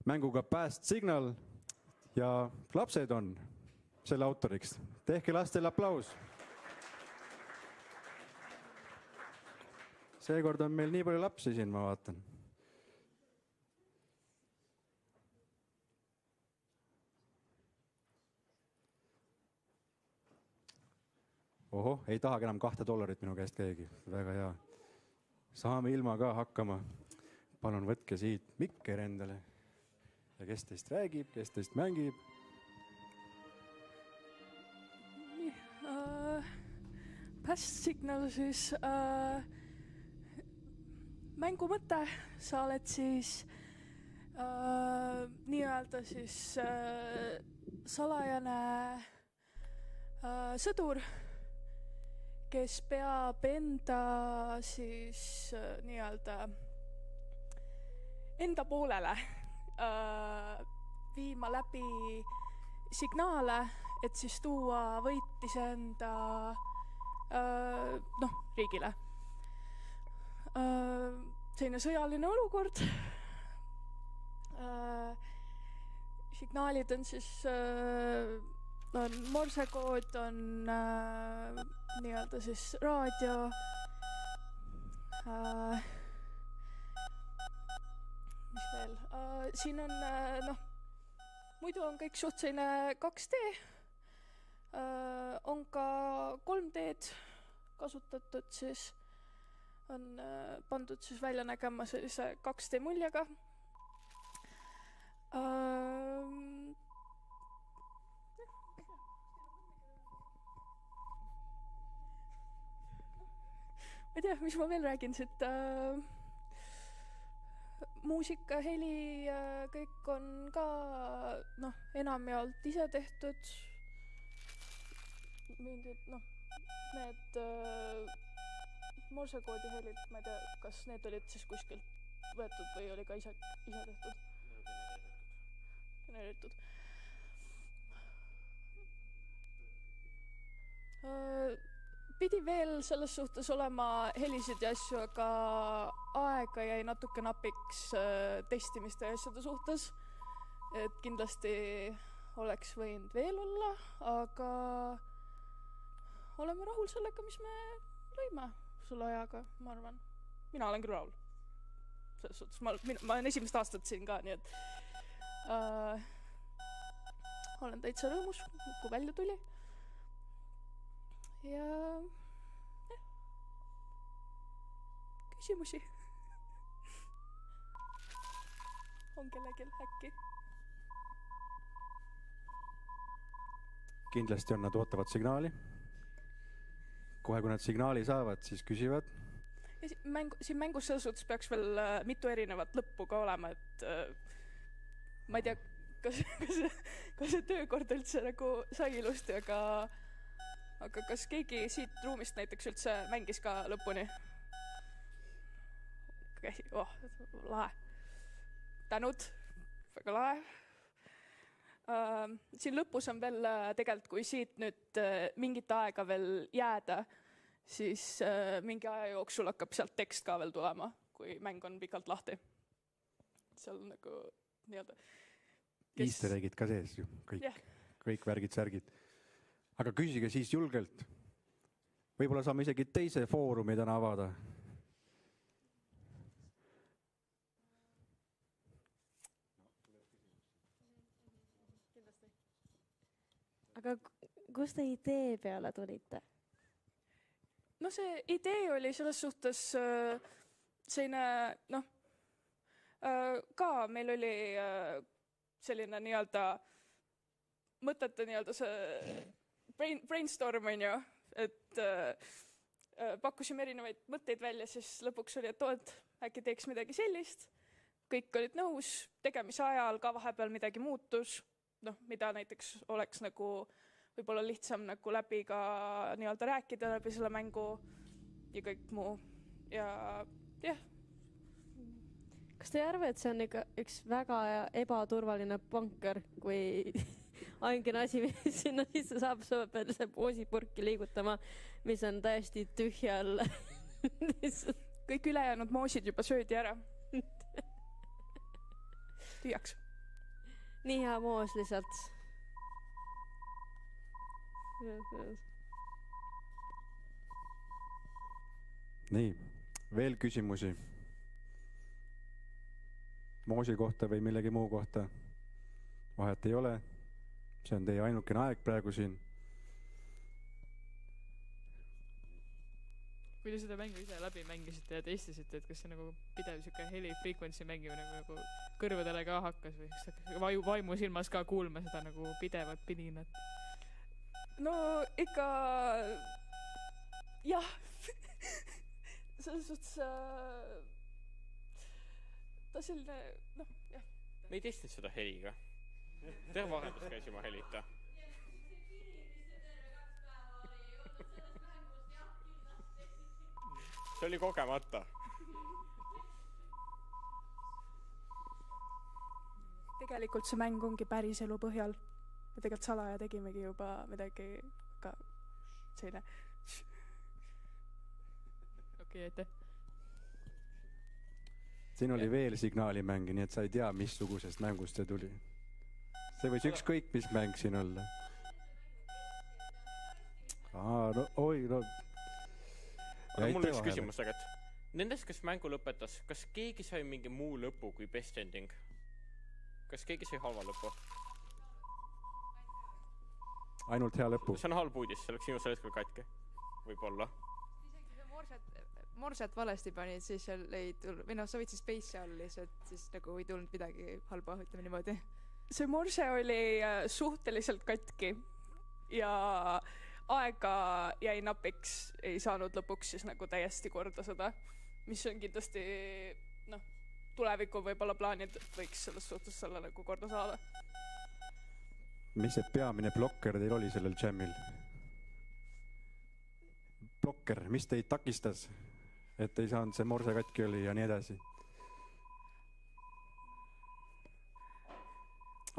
mänguga Past Signal ja lapsed on selle autoriks. Tehke lastele aplaus. Seekord on meil nii palju lapsi siin, ma vaatan. Oho, ei tahagi enam $2 minu käest keegi. Väga hea. Saame ilma ka hakkama. Palun võtke siit mikker endale. Ja kes teist räägib, kes teist mängib? Past Signal siis mängu mõte. Sa oled siis nii-öelda siis salajane sõdur, kes peab enda siis nii-öelda enda poolele viima läbi signaale, et siis tuua võitis enda riigile. Selline sõjaline olukord. Signaalid on siis on morsekood, on nii-öelda siis raadio. Mis veel? Siin on, muidu on kõik suht selline 2D. On ka 3D-d kasutatud, siis on pandud siis välja nägema sellise 2D muljega. Ma ei tea, mis ma veel räägin siit. Muusika, heli, kõik on ka enamjaolt ise tehtud. Mingid, need morsekoodi helid, ma ei tea, kas need olid siis kuskilt võetud või oli ka ise tehtud? Genereeritud. Pidi veel selles suhtes olema helisid ja asju, aga aega jäi natuke napiks testimiste ja asjade suhtes. Et kindlasti oleks võinud veel olla, aga oleme rahul sellega, mis me lõime selle ajaga, ma arvan. Mina olen küll rahul. Selles suhtes, ma olen esimest aastat siin ka, nii et olen täitsa rõõmus, kui välja tuli. Ja küsimusi on kellegil äkki? Kindlasti on nad ootavad signaali. Kohe, kui nad signaali saavad, siis küsivad. Ja siin mängus selles suhtes peaks veel mitu erinevat lõppu ka olema, et ma ei tea, kas see töökord üldse nagu sai ilusti, aga kas keegi siit ruumist näiteks üldse mängis ka lõpuni? Käsi, lahe. Tänud, väga lahe. Siin lõpus on veel tegelikult, kui siit nüüd mingit aega veel jääda, siis mingi aja jooksul hakkab sealt tekst ka veel tulema, kui mäng on pikalt lahti. Seal on nagu nii-öelda... Easter eggid ka sees ju, kõik värgid, särgid. Aga küsige siis julgelt. Võib-olla saame isegi teise foorumi täna avada. Aga kus te idee peale tulite? No see idee oli selles suhtes selline, ka meil oli selline nii-öelda mõtete nii-öelda see brainstorm on ju, et pakkusime erinevaid mõtteid välja, siis lõpuks oli, et äkki teeks midagi sellist. Kõik olid nõus, tegemise ajal ka vahepeal midagi muutus, mida näiteks oleks nagu võib-olla lihtsam nagu läbi ka nii-öelda rääkida läbi selle mängu ja kõik muu. Ja jah. Kas te ei arva, et see on ikka üks väga ebaturvaline bunker, kui ainkene asi, mis sinna sisse saab, sa pead see poosipurki liigutama, mis on täiesti tühjal kõik ülejäänud moosid juba söödi ära. Tühjaks. nii hea moos lihtsalt. Nii, veel küsimusi moosi kohta või millegi muu kohta? Vahet ei ole. See on teie ainukene aeg praegu siin. Kui te seda mängu ise läbi mängisite ja testisite, et kas see nagu pidev siuke heli frequency mängimine nagu kõrvadele ka hakkas või vaimu silmas ka kuulma seda nagu pidevat pininat? No ikka jah. Selles suhtes ta selline, noh, jah. Me ei testinud seda heliga. Terve arendus käis ilma helita. See oli kogemata. Tegelikult see mäng ongi päris elu põhjal. Me tegelikult salaja tegimegi juba midagi ka selline. Okei, aitäh. Siin oli veel signaalimängi, nii et sa ei tea, missugusest mängust see tuli. See võis ükskõik, mis mäng siin olla. No, oi, no. Aga mul üks küsimus tegelikult. Nendest, kes mängu lõpetas, kas keegi sai mingi muu lõpu kui best ending? Kas keegi sai halva lõpu? Ainult hea lõpu. See on halb uudis, see oleks inimesel hetkel katki. Võib-olla. Morset valesti panid, siis seal ei tulnud, või noh, sa võid siis space all lihtsalt, siis nagu ei tulnud midagi halba, ütleme niimoodi. See morse oli suhteliselt katki ja aega jäi napiks, ei saanud lõpuks siis nagu täiesti korda seda, mis on kindlasti, noh, tuleviku võib-olla plaanid võiks selles suhtes selle nagu korda saada. Mis see peamine blokker teil oli sellel jamil? Blokker, mis teid takistas? Et ei saanud see morse katki oli ja nii edasi.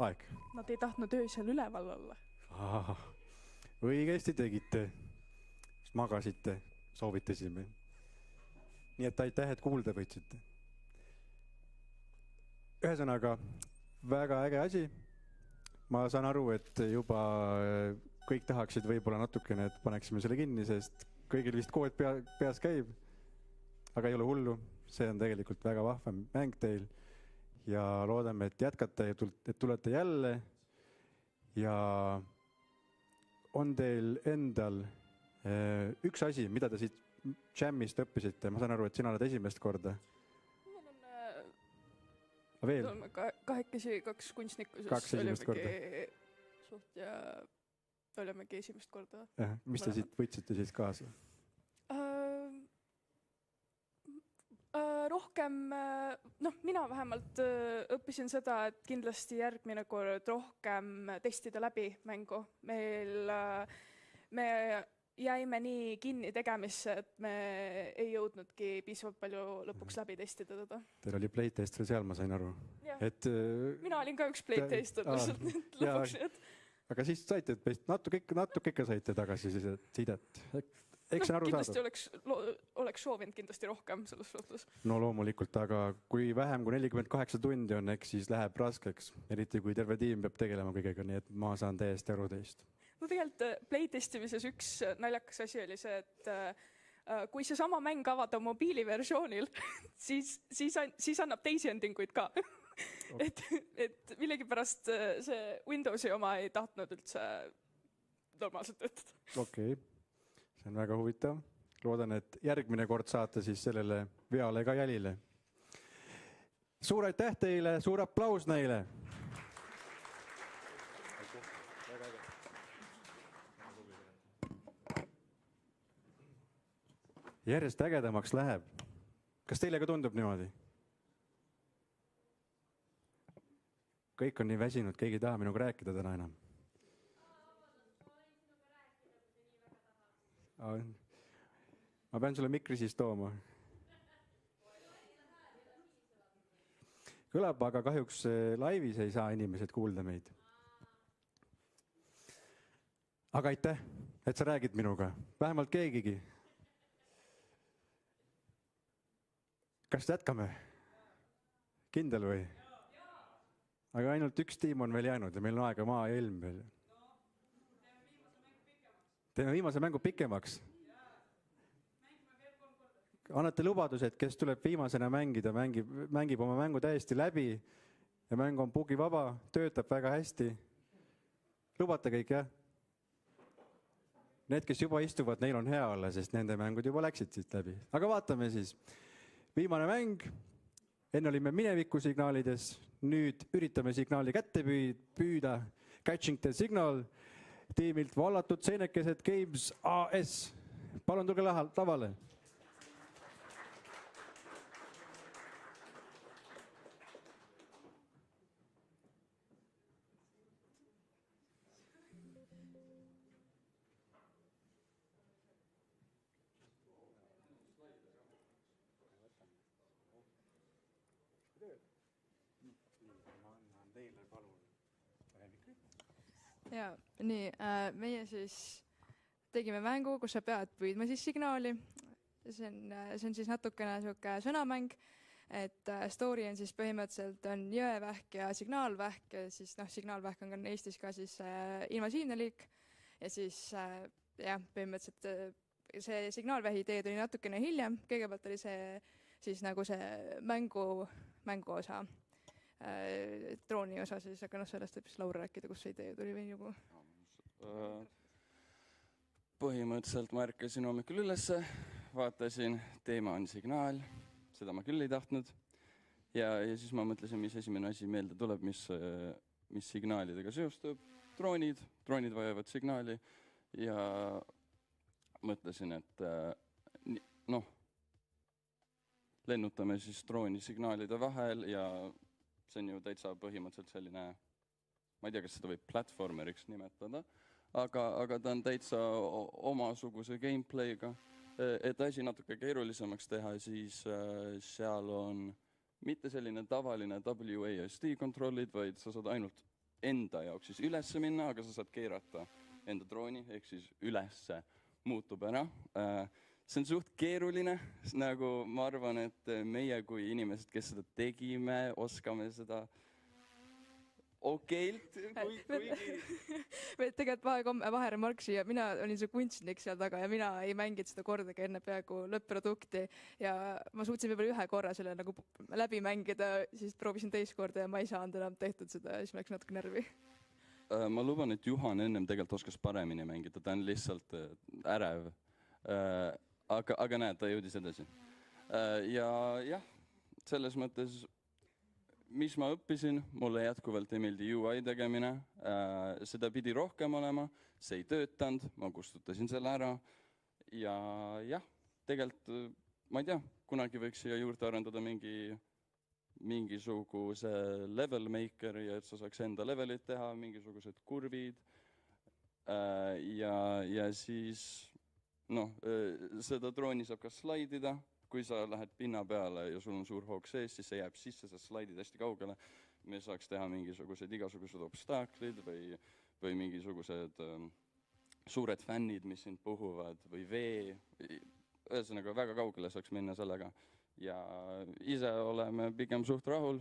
Aeg. Nad ei tahtnud öösel üleval olla. Õigesti tegite. Magasite, soovitasime. Nii et aitäh, et kuulda võtsite. Ühesõnaga, väga äge asi. Ma saan aru, et juba kõik tahaksid võib-olla natukene, et paneksime selle kinni, sest kõigil vist kood peas käib. Aga ei ole hullu, see on tegelikult väga vahva mäng teil ja loodame, et jätkate ja et tulete jälle ja on teil endal üks asi, mida te siit jamist õppisite, ma saan aru, et sina oled esimest korda. Veel? Kahekesi, kaks kunstnikku, siis olimegi suht ja olimegi esimest korda. Mis te siit võtsite siis kaasa? Rohkem, noh, mina vähemalt õppisin seda, et kindlasti järgmine kord rohkem testida läbi mängu. Me jäime nii kinni tegemisse, et me ei jõudnudki piisavalt palju lõpuks läbi testida teda. Teil oli playtester seal, ma sain aru. Mina olin ka üks playtester lõpuks. Aga siis saite, natuke ikka saite tagasisidet. Kindlasti oleks soovinud kindlasti rohkem selles suhtes. No loomulikult, aga kui vähem kui 48 tundi on, eks siis läheb raskeks. Eriti kui terve tiim peab tegelema kõigega, nii et ma saan täiesti aru teist. No tegelikult playtestimises üks naljakas asi oli see, et kui see sama mäng avada mobiiliversioonil, siis annab teisi endinguid ka. Et millegipärast see Windowsi oma ei tahtnud üldse normaalselt töötada. Okei. See on väga huvitav. Loodan, et järgmine kord saate siis sellele veale ka jälile. Suur aitäh teile, suur aplaus neile. Järjest ägedamaks läheb. Kas teile ka tundub niimoodi? Kõik on nii väsinud, keegi ei taha minuga rääkida täna enam. Ma pean sulle mikri siis tooma. Kõlab, aga kahjuks laivis ei saa inimesed kuulda meid. Aga aitäh, et sa räägid minuga. Vähemalt keegigi. kas jätkame? Kindel või? Aga ainult üks tiim on veel jäänud ja meil on aega maa ja ilm veel. Teeme viimase mängu pikemaks. Annate lubaduse, et kes tuleb viimasena mängida, mängib oma mängu täiesti läbi ja mäng on bugivaba, töötab väga hästi. Lubate kõik, jah? Need, kes juba istuvad, neil on hea olla, sest nende mängud juba läksid siit läbi. Aga vaatame siis. Viimane mäng. Enne olime mineviku signaalides. Nüüd üritame signaali kätte püüda. Catching the signal. Tiimilt vallatud seenekesed Games AS. Palun tulge lavale. Ja nii, meie siis tegime mängu, kus sa pead püüdma siis signaali. See on siis natukene sihuke sõnamäng, et story on siis põhimõtteliselt on jõevähk ja signaalvähk ja siis signaalvähk on Eestis ka siis invasiivne liik ja siis põhimõtteliselt see signaalvähi idee tuli natukene hiljem, kõigepealt oli see siis nagu see mängu osa. Drooni osa siis, aga sellest võib siis Laura rääkida, kus see idee tuli või nagu? Põhimõtteliselt ma ärkasin hommikul ülesse, vaatasin, teema on signaal, seda ma küll ei tahtnud. Ja siis ma mõtlesin, mis esimene asi meelde tuleb, mis signaalidega seostub. Droonid vajavad signaali ja mõtlesin, et lennutame siis drooni signaalide vahel ja see on ju täitsa põhimõtteliselt selline, ma ei tea, kas seda võib platformeriks nimetada, aga ta on täitsa omasuguse gameplay'ga. Et asi natuke keerulisemaks teha, siis seal on mitte selline tavaline WASD kontrollid, vaid sa saad ainult enda jaoks siis ülesse minna, aga sa saad keerata enda drooni, ehk siis ülesse muutub ära. See on suht keeruline, nagu ma arvan, et meie kui inimesed, kes seda tegime, oskame seda okeilt. Tegelikult vaheremark siia, mina olin see kunstnik seal taga ja mina ei mänginud seda kordagi enne peaaegu lõpp-produkti ja ma suutsin võib-olla ühe korra selle nagu läbi mängida, siis proovisin teist korda ja ma ei saanud enam tehtud seda ja siis ma läks natuke närvi. Ma luban, et Juhan ennem tegelikult oskas paremini mängida, ta on lihtsalt ärev. Aga näed, ta jõudis edasi. Ja jah, selles mõttes, mis ma õppisin, mulle jätkuvalt ei meeldi UI tegemine, seda pidi rohkem olema, see ei töötanud, ma kustutasin selle ära ja jah, tegelikult ma ei tea, kunagi võiks siia juurde arendada mingisuguse level maker ja et sa saaks enda levelit teha, mingisugused kurvid ja siis seda drooni saab ka slaidida, kui sa lähed pinna peale ja sul on suur hoog sees, siis see jääb sisse, sa slaidid hästi kaugele. Me saaks teha igasugused obstaaklid või mingisugused suured fännid, mis sind puhuvad või vee. Ühesõnaga väga kaugele saaks minna sellega. Ja ise oleme pigem suht rahul.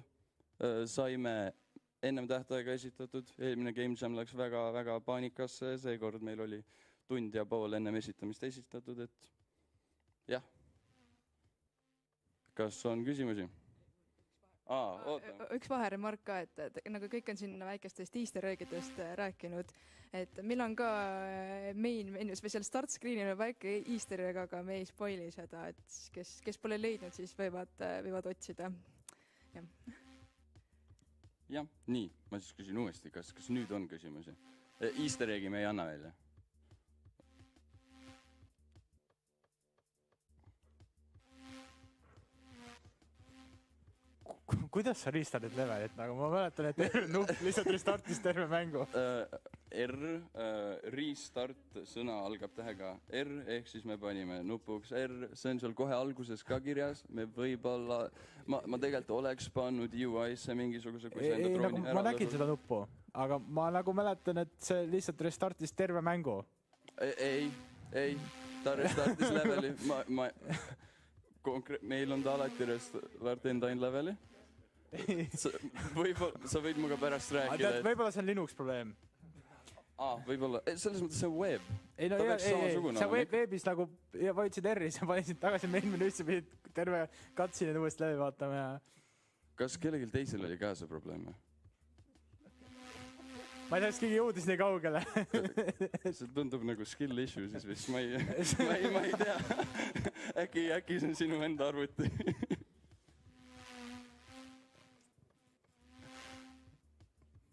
Saime ennem tähtaega esitatud, eelmine Game Jam läks väga paanikasse, seekord meil oli tund ja pool ennem esitamist esitatud, et jah. Kas on küsimusi? Üks vaheremark ka, et nagu kõik on siin väikestest easter egg'idest rääkinud, et meil on ka main menu, või seal start screen'il on väike easter egg, aga me ei spoili seda, et kes pole leidnud, siis võivad otsida. Jah, nii, ma siis küsin uuesti, kas nüüd on küsimusi? Easter egg'i me ei anna välja. Kuidas sa restardid levelit? Nagu ma mäletan, et nupp lihtsalt restartis terve mängu. Restart sõna algab tähega R, ehk siis me panime nupuks R, see on seal kohe alguses ka kirjas, me võib-olla, ma tegelikult oleks pannud UI-sse mingisuguse, kui see enda drooni ära ma nägin seda nuppu, aga ma nagu mäletan, et see lihtsalt restartis terve mängu. Ei, ta restartis leveli, meil on ta alati Lartendain leveli. Võib-olla, sa võid muga pärast rääkida. Võib-olla see on Linux probleem. Võib-olla, selles mõttes see on web. Ei, sa webis nagu vajutasid R-i, sa vajutasid tagasi main menüüsse, pidid terve cutscene'id uuesti läbi vaatama ja... Kas kellelgi teisel oli käes probleem? Ma ei tea, kas keegi jõudis nii kaugele. See tundub nagu skill issue siis vist, ma ei tea. Äkki see on sinu enda arvuti.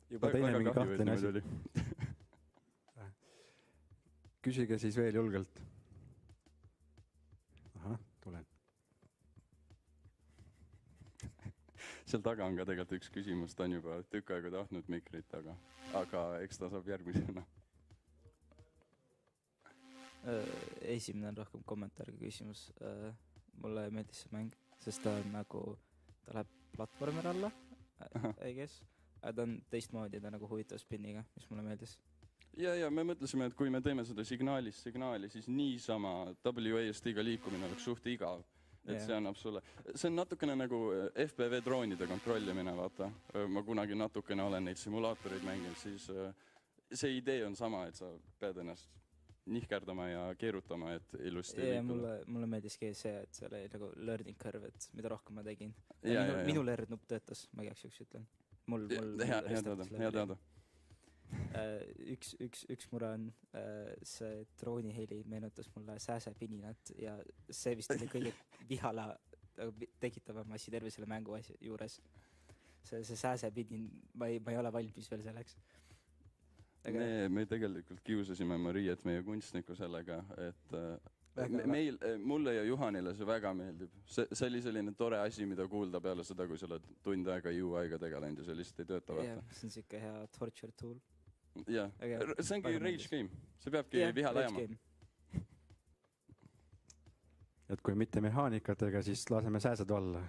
Juba teine mingi kahtlane asi. Küsige siis veel julgelt. Ahah, tulen. Seal taga on ka tegelikult üks küsimus, ta on juba tükk aega tahtnud mikrit, aga eks ta saab järgmisena. Esimene on rohkem kommentaar kui küsimus. Mulle meeldis see mäng, sest ta on nagu, ta läheb platvormir alla, I guess. Ta on teistmoodi, ta nagu huvitav spinniga, mis mulle meeldis. Ja me mõtlesime, et kui me teeme seda signaali, siis niisama WASD-ga liikumine oleks suht igav. Et see annab sulle. See on natukene nagu FPV droonide kontrollimine, vaata. Ma kunagi natukene olen neid simulaatoreid mänginud, siis see idee on sama, et sa pead ennast nihkerdama ja keerutama, et ilusti liikuda. Mulle meeldiski see, et see oli nagu learning curve, et mida rohkem ma tegin. Minu lerd-nupp töötas, ma igaks üks ütlen. Hea teada. Üks mure on see drooniheli meenutas mulle sääsepininat ja see vist oli kõige vihala tekitavam asi terve selle mängu juures. See sääsepinin, ma ei ole valmis veel selleks. Me tegelikult kiusasime Mariet, meie kunstniku sellega, et mulle ja Juhanile see väga meeldib. See oli selline tore asi, mida kuulda peale seda, kui sa oled tund aega UI-ga tegelenud ja see lihtsalt ei tööta. See on siuke hea torture tool. Jah, see ongi rage game. See peabki viha läjama. Et kui mitte mehaanikatega, siis laseme sääsed alla.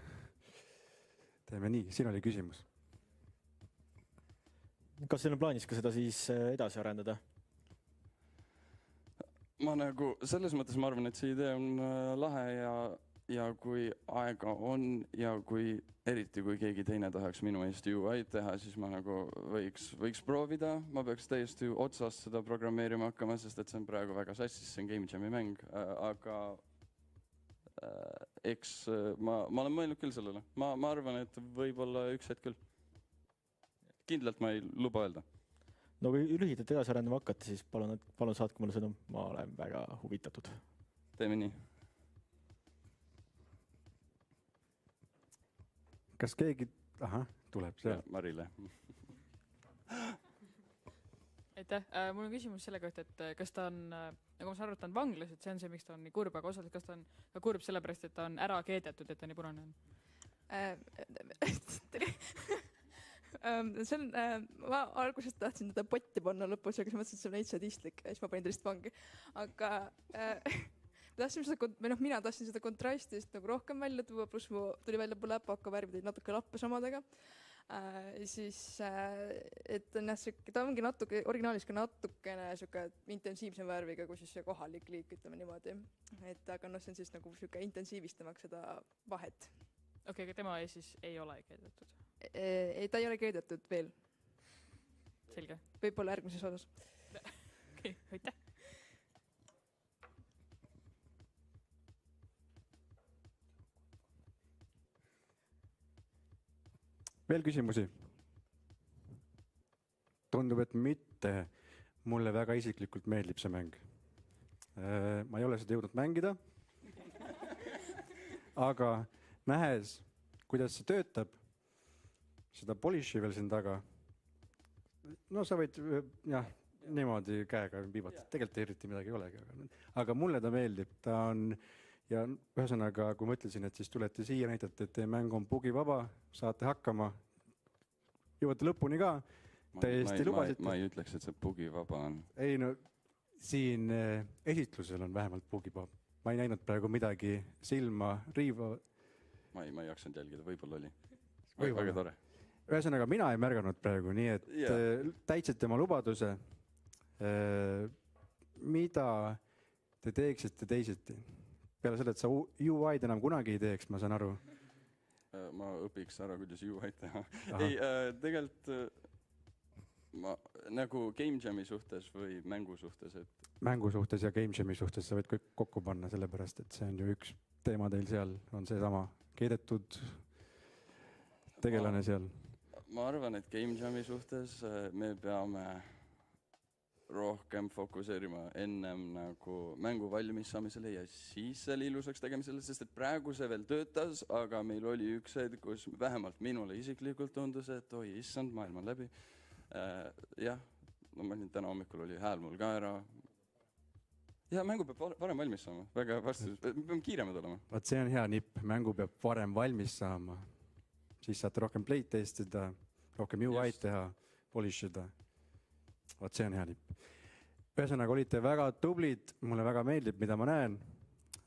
Teeme nii, siin oli küsimus. Kas teil on plaanis ka seda siis edasi arendada? Ma nagu, selles mõttes ma arvan, et see idee on lahe ja kui aega on ja eriti kui keegi teine tahaks minu eest UI-d teha, siis ma nagu võiks proovida. Ma peaks täiesti otsast seda programmeerima hakkama, sest et see on praegu väga sassis, see on Game Jam'i mäng, aga eks ma olen mõelnud küll sellele. Ma arvan, et võib-olla üks hetk küll. Kindlalt ma ei luba öelda. No kui lühidalt edasi arendama hakkate, siis palun saatke mulle sõnum. Ma olen väga huvitatud. Teeme nii. Kas keegi... tuleb see. Marile. Aitäh. Mul on küsimus selle kohta, et kas ta on, nagu ma saan aru, et ta on vanglas, et see on see, miks ta on nii kurb, aga osalt, kas ta on ka kurb sellepärast, et ta on ära keedetud, et ta nii punane on? Ma algusest tahtsin teda potti panna lõpus, aga siis mõtlesin, et see on neid sadistlik ja siis ma panin ta lihtsalt vangi. Aga mina tahtsin seda kontrastist nagu rohkem välja tuua, pluss mu tuli välja läpaka värvi, tõid natuke lappe samadega. Siis, et ta ongi natuke, originaalis ka natukene intensiivsem värviga, kui siis see kohalik liik, ütleme niimoodi. Aga see on siis nagu intensiivistamaks seda vahet. Okei, aga tema siis ei ole keedetud? Ta ei ole keedetud veel. Selge. Võib-olla järgmises osas. Okei, aitäh. Veel küsimusi? Tundub, et mitte. Mulle väga isiklikult meeldib see mäng. Ma ei ole seda jõudnud mängida. Aga nähes, kuidas see töötab, seda polishi veel siin taga. No sa võid niimoodi käega viibata. Tegelikult eriti midagi ei olegi. Aga mulle ta meeldib. Ta on... Ja ühesõnaga, kui ma ütlesin, et siis tulete siia, näitate, et teie mäng on bugivaba, saate hakkama, jõuate lõpuni ka, täiesti lubasite. Ma ei ütleks, et see bugivaba on. Ei, no siin esitlusel on vähemalt bugivaba. Ma ei näinud praegu midagi silma riiva. Ma ei jaksanud jälgida, võib-olla oli. Väga tore. Ühesõnaga, mina ei märganud praegu, nii et täitsete oma lubaduse. Mida te teeksite teisiti? peale selle, et sa UI-d enam kunagi ei teeks, ma saan aru. Ma õpiks ära, kuidas UI teha. Ei, tegelikult ma nagu Game Jam'i suhtes või mängu suhtes, et mängu suhtes ja Game Jam'i suhtes sa võid kõik kokku panna, sellepärast et see on ju üks teema teil seal, on seesama keedetud tegelane seal. Ma arvan, et Game Jam'i suhtes me peame rohkem fokuseerima ennem nagu mängu valmis saamisele ja siis selle ilusaks tegemisele, sest et praegu see veel töötas, aga meil oli üks hetk, kus vähemalt minule isiklikult tundus, et oi, issand, maailm on läbi. Jah, no ma olin täna hommikul oli hääl mul ka ära. Ja mängu peab varem valmis saama, väga vastus, me peame kiiremad olema. Vaat see on hea nipp, mängu peab varem valmis saama, siis saate rohkem play testida, rohkem UI teha, polishida. Vaat see on hea nipp. Ühesõnaga olite väga tublid, mulle väga meeldib, mida ma näen.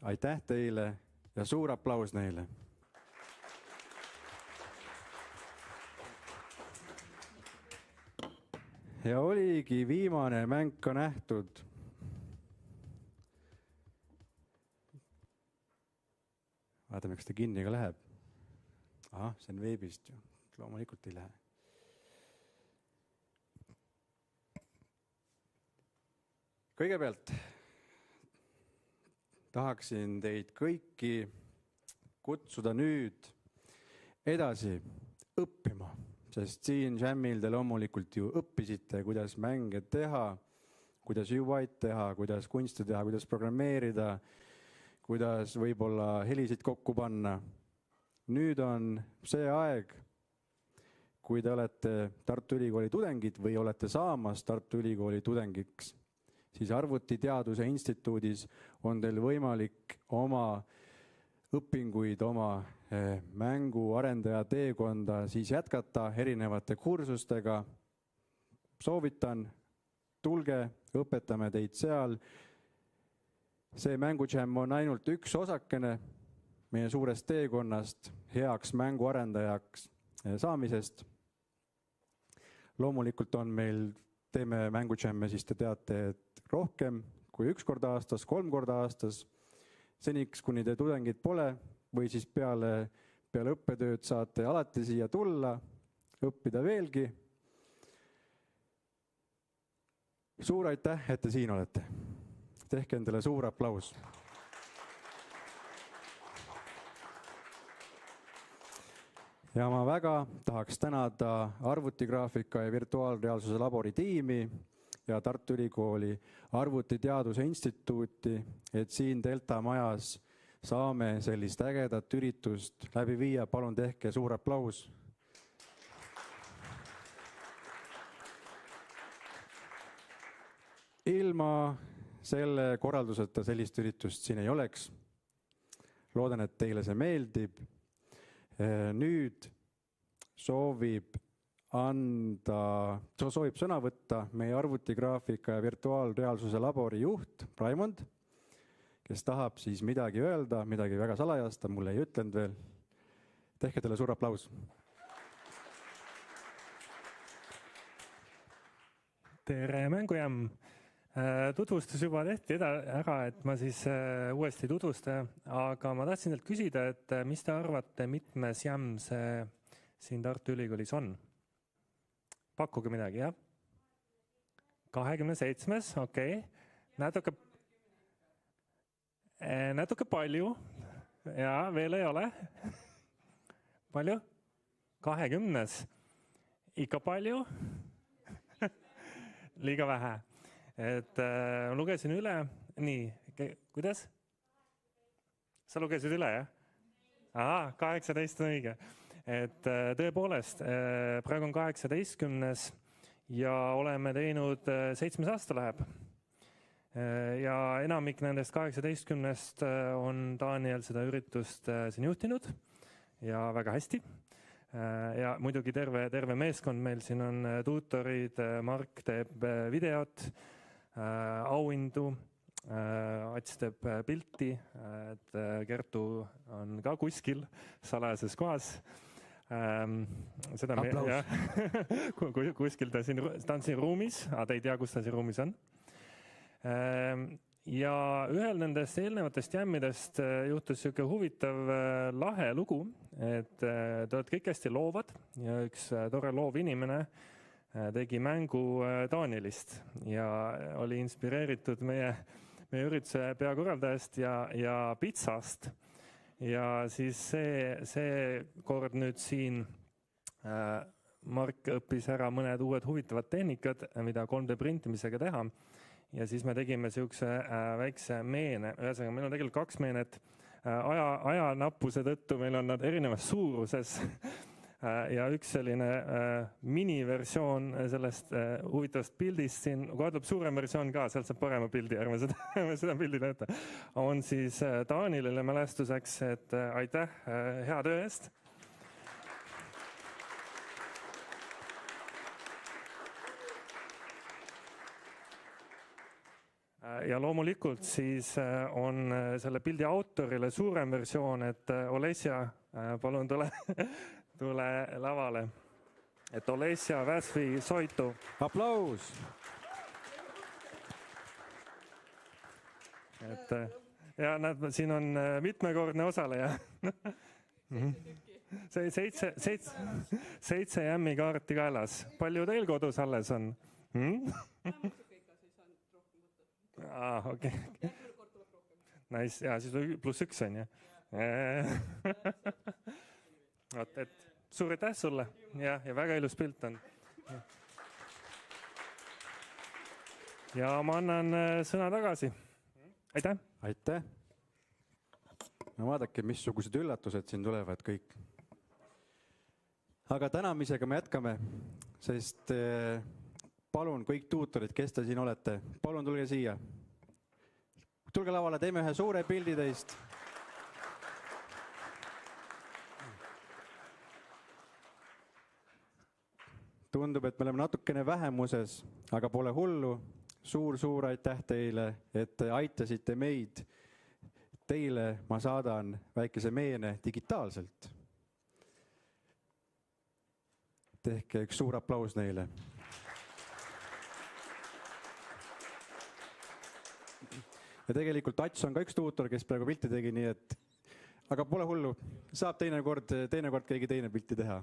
Aitäh teile ja suur aplaus neile. Ja oligi viimane mäng ka nähtud. Vaatame, kas ta kinni ka läheb. Aha, see on veebist ju. Loomulikult ei lähe. Kõigepealt tahaksin teid kõiki kutsuda nüüd edasi õppima. Sest siin Jamil te loomulikult ju õppisite, kuidas mänge teha, kuidas UI-d teha, kuidas kunsti teha, kuidas programmeerida, kuidas võib-olla helisid kokku panna. Nüüd on see aeg, kui te olete Tartu Ülikooli tudengid või olete saamas Tartu Ülikooli tudengiks, siis Arvutiteaduse Instituudis on teil võimalik oma õpinguid, oma mänguarendaja teekonda siis jätkata erinevate kursustega. Soovitan, tulge, õpetame teid seal. See mängujam on ainult üks osakene meie suurest teekonnast heaks mänguarendajaks saamisest. Loomulikult on meil, teeme mängujamme, siis te teate, et rohkem kui 1 kord aastas, 3 korda aastas. Seniks, kuni te tudengid pole või siis peale õppetööd saate alati siia tulla, õppida veelgi. Suur aitäh, et te siin olete. Tehke endale suur aplaus. Ja ma väga tahaks tänada arvutigraafika ja virtuaalreaalsuse labori tiimi ja Tartu Ülikooli Arvutiteaduse Instituuti, et siin Delta majas saame sellist ägedat üritust läbi viia. Palun tehke suur aplaus. Ilma selle korralduseta sellist üritust siin ei oleks. Loodan, et teile see meeldib. Nüüd soovib sõna võtta meie arvutigraafika ja virtuaalreaalsuse labori juht Raimond, kes tahab siis midagi öelda, midagi väga salajast, mulle ei ütlenud veel. Tehke teile suur aplaus. Tere, mängujam! Tutvustus juba tehti ära, et ma siis uuesti tutvustan, aga ma tahtsin teilt küsida, et mis te arvate, mitmes jam see siin Tartu Ülikoolis on? Pakkuge midagi, jah? 27, okei. Natuke palju. Jaa, veel ei ole. Palju? 20. Ikka palju? Liiga vähe. Et lugesin üle. Nii, kuidas? Sa lugesid üle, jah? Aha, 18 on õige. Et tõepoolest, praegu on 18. ja oleme teinud 7 aasta läheb. Ja enamik nendest 18 on Daniel seda üritust siin juhtinud ja väga hästi. Ja muidugi terve meeskond meil siin on tuutorid, Mark teeb videot, auhindu, Ats teeb pilti, et Kertu on ka kuskil salajases kohas. Aplaus. Kuskil ta on siin ruumis, aga te ei tea, kus ta siin ruumis on. ja ühel nendest eelnevatest jämmidest juhtus niisugune huvitav lahe lugu, et te olete kõik hästi loovad ja üks tore loov inimene tegi mängu Taanilist ja oli inspireeritud meie ürituse peakorraldajast ja pitsast. Ja siis see kord nüüd siin Mark õppis ära mõned uued huvitavad tehnikad, mida 3D printimisega teha. Ja siis me tegime niisuguse väikse meene. Ühesõnaga, meil on tegelikult 2 meenet. Ajanappuse tõttu meil on nad erinevas suuruses. Ja üks selline miniversioon sellest huvitavast pildist siin, kui tuleb suurem versioon ka, sealt saab parema pildi, ärme seda pildi näeta, on siis Taanilile mälestuseks, et aitäh hea töö eest. Ja loomulikult siis on selle pildi autorile suurem versioon, et Olesja, palun tule lavale. Et Olesja Väsvi soitu. Aplaus! Et, ja näed, siin on mitmekordne osaleja. 7 jämmikaarti kaelas. Palju teil kodus alles on? Okei. Nice. Ja siis +1 on, jah? Et suur aitäh sulle ja väga ilus pilt on. Ja ma annan sõna tagasi. Aitäh! Aitäh! No vaadake, missugused üllatused siin tulevad kõik. Aga tänamisega me jätkame, sest palun kõik tuutorid, kes te siin olete, palun tulge siia. Tulge lavale, teeme ühe suure pildi teist. Tundub, et me oleme natukene vähemuses, aga pole hullu. Suur aitäh teile, et te aitasite meid. Teile ma saadan väikese meene digitaalselt. Tehke üks suur aplaus neile. Ja tegelikult Ats on ka üks tuutor, kes praegu pilti tegi, nii et aga pole hullu. Saab teinekord keegi teine pilti teha.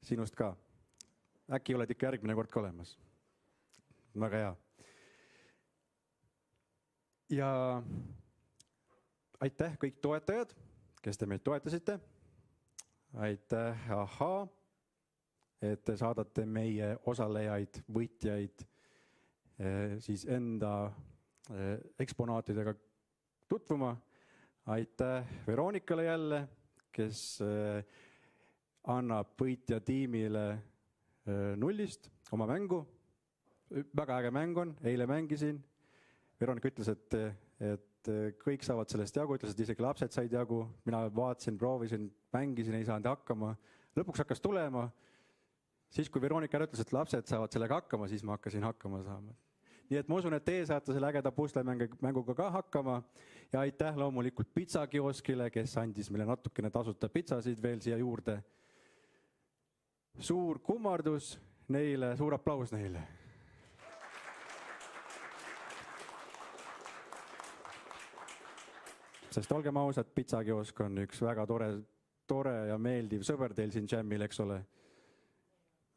Sinust ka. Äkki oled ikka järgmine kord ka olemas. Väga hea. Ja aitäh kõik toetajad, kes te meid toetasite. Aitäh, et te saadate meie osalejaid, võitjaid siis enda eksponaatidega tutvuma. Aitäh Veronikale jälle, kes annab võitja tiimile 0 oma mängu. Väga äge mäng on, eile mängisin. Veronika ütles, et kõik saavad sellest jagu, ütles, et isegi lapsed said jagu. Mina vaatasin, proovisin, mängisin, ei saanud hakkama. Lõpuks hakkas tulema. Siis, kui Veronika ütles, et lapsed saavad sellega hakkama, siis ma hakkasin hakkama saama. Nii et ma usun, et teie saate selle ägeda puslemänguga ka hakkama. Ja aitäh loomulikult pitsakioskile, kes andis meile natukene tasuta pitsasid veel siia juurde. Suur kummardus neile, suur aplaus neile. Sest olgem ausad, pitsakiosk on üks väga tore ja meeldiv sõber teil siin Jamil, eks ole.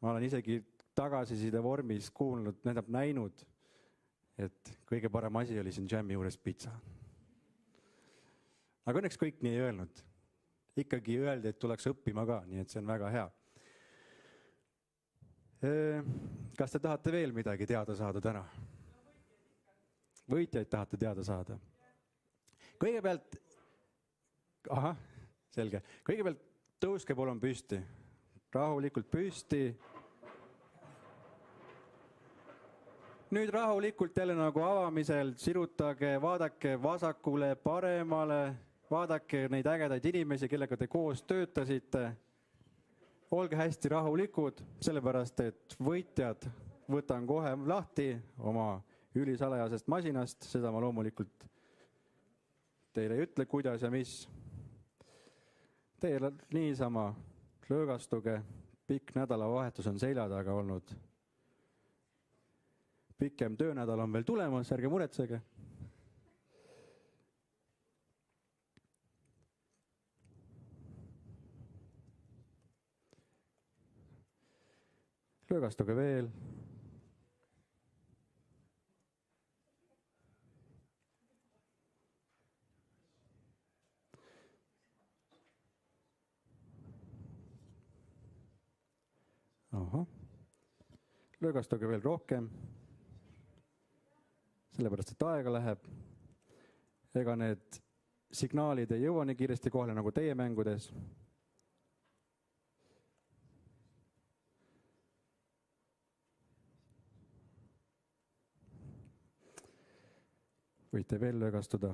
Ma olen isegi tagasiside vormis kuulnud, näinud, et kõige parem asi oli siin Jami juures pitsa. Aga õnneks kõik nii ei öelnud. Ikkagi öeldi, et tuleks õppima ka, nii et see on väga hea. Kas te tahate veel midagi teada saada täna? Võitjaid tahate teada saada? Kõigepealt, selge. Kõigepealt tõuske palun püsti. Rahulikult püsti. Nüüd rahulikult jälle nagu avamisel sirutage, vaadake vasakule, paremale, vaadake neid ägedaid inimesi, kellega te koos töötasite. Olge hästi rahulikud, sellepärast, et võitjad võtan kohe lahti oma ülisalajasest masinast, seda ma loomulikult teile ei ütle, kuidas ja mis. Teile niisama lõõgastuge, pikk nädalavahetus on selja taga olnud. Pikem töönädal on veel tulemas, ärge muretsege. lõõgastuge veel. ahah, lõõgastuge veel rohkem, sellepärast et aega läheb. Ega need signaalid ei jõua nii kiiresti kohale nagu teie mängudes. Võite veel lõõgastuda.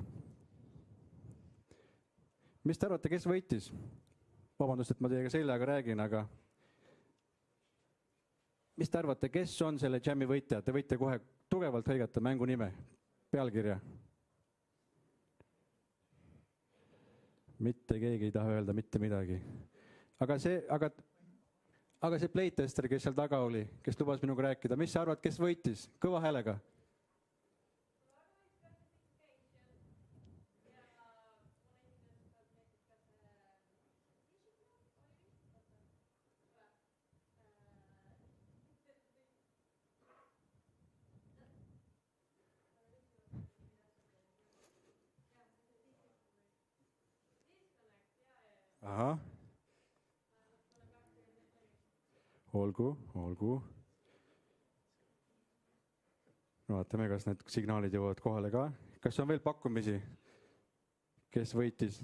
Mis te arvate, kes võitis? Vabandust, et ma teiega seljaga räägin, aga mis te arvate, kes on selle jammi võitja? Te võite kohe tugevalt hõigata mängu nime, pealkirja. Mitte keegi ei taha öelda mitte midagi. Aga see playtester, kes seal taga oli, kes lubas minuga rääkida, mis sa arvad, kes võitis? Kõva häälega. Ahah. Olgu. Vaatame, kas need signaalid jõuavad kohale ka. Kas on veel pakkumisi? Kes võitis?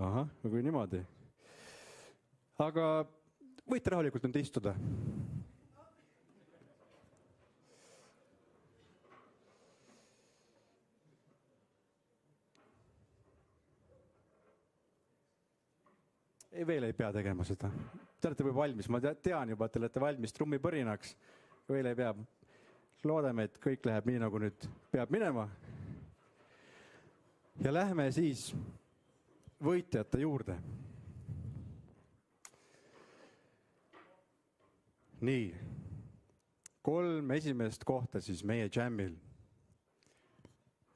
Ahah, kui niimoodi. Aga võite rahulikult nüüd istuda. Ei, veel ei pea tegema seda. Te olete juba valmis, ma tean juba, et te olete valmis trummipõrinaks. Veel ei pea. Loodame, et kõik läheb nii, nagu nüüd peab minema. Ja lähme siis võitjate juurde. Nii. 3 esimest kohta siis meie jammil.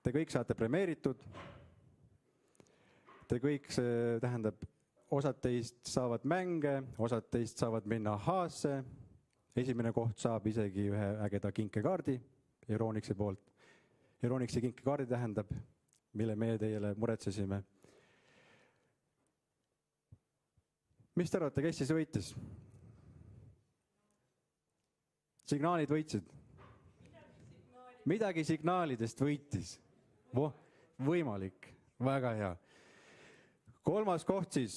Te kõik saate premeeritud. Te kõik, see tähendab, osad teist saavad mänge, osad teist saavad minna ahhaasse. Esimene koht saab isegi ühe ägeda kinkekaardi Euronixi poolt. Euronixi kinkekaardi tähendab, mille meie teile muretsesime. Mis te arvate, kes siis võitis? Signaalid võitsid? Midagi signaalidest võitis. Võimalik, väga hea. 3. koht siis.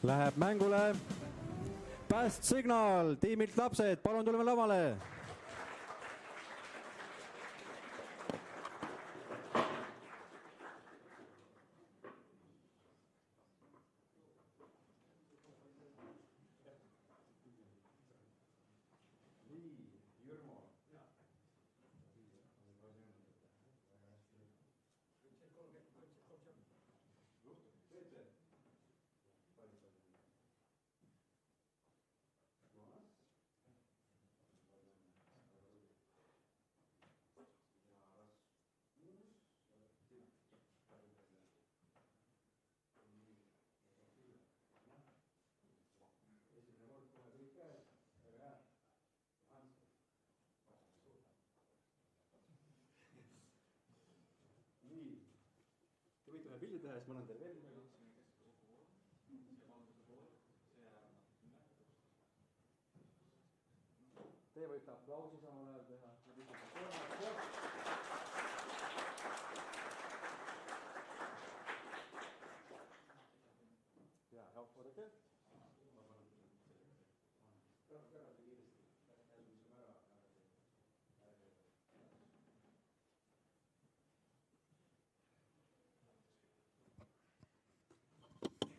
Läheb mängule Best Signal tiimilt lapsed, palun tuleme lavale. Te võite ühe pildi teha, siis ma annan teile veel midagi. Te võite aplausi samal ajal teha. Ja, oodake.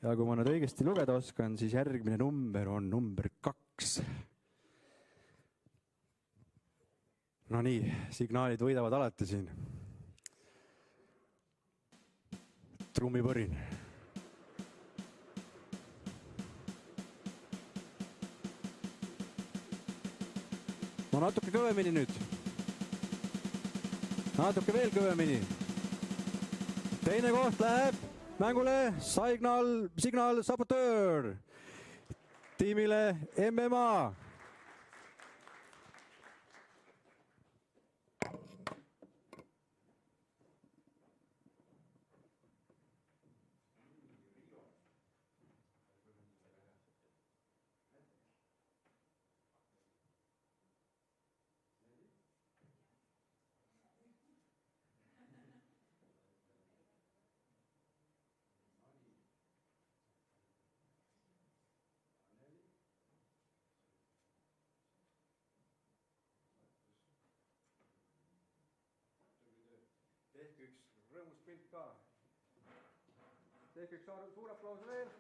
Ja kui ma nüüd õigesti lugeda oskan, siis järgmine number on number 2. No nii, signaalid võidavad alati siin. Trummipõrin. No natuke kõvemini nüüd. natuke veel kõvemini. Teine koht läheb mängule Signal Saboteur. Tiimile MMA. Tehke üks rõõmus pilt ka. Tehke üks suur aplaus veel.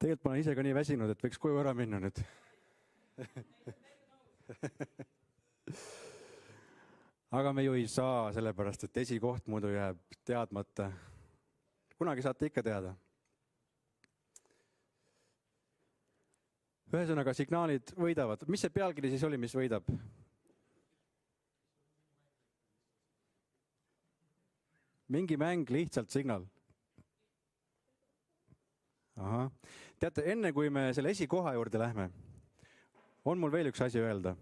Tegelikult ma olen ise ka nii väsinud, et võiks koju ära minna nüüd. Aga me ju ei saa, sellepärast et esikoht muidu jääb teadmata. Kunagi saate ikka teada. Ühesõnaga, signaalid võidavad. Mis see pealkiri siis oli, mis võidab? Mingi mäng, lihtsalt Signal. Aha. Teate, enne kui me selle esikoha juurde lähme, on mul veel üks asi öelda.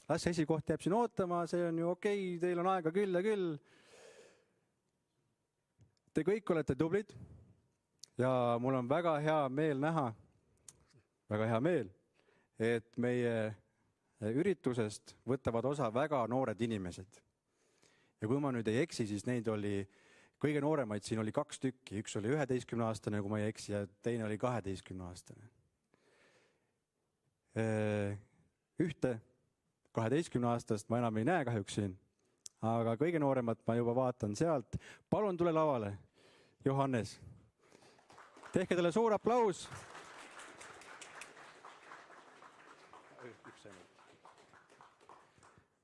Las esikoht jääb siin ootama, see on ju okei, teil on aega küll ja küll. Te kõik olete tublid ja mul on väga hea meel näha, et meie üritusest võtavad osa väga noored inimesed. Ja kui ma nüüd ei eksi, siis neid oli kõige nooremaid siin oli 2 tükki, üks oli 11-aastane, kui ma ei eksi, ja teine oli 12-aastane. Ühte 12-aastast ma enam ei näe kahjuks siin, aga kõige nooremat ma juba vaatan sealt. Palun tule lavale, Johannes. Tehke talle suur aplaus.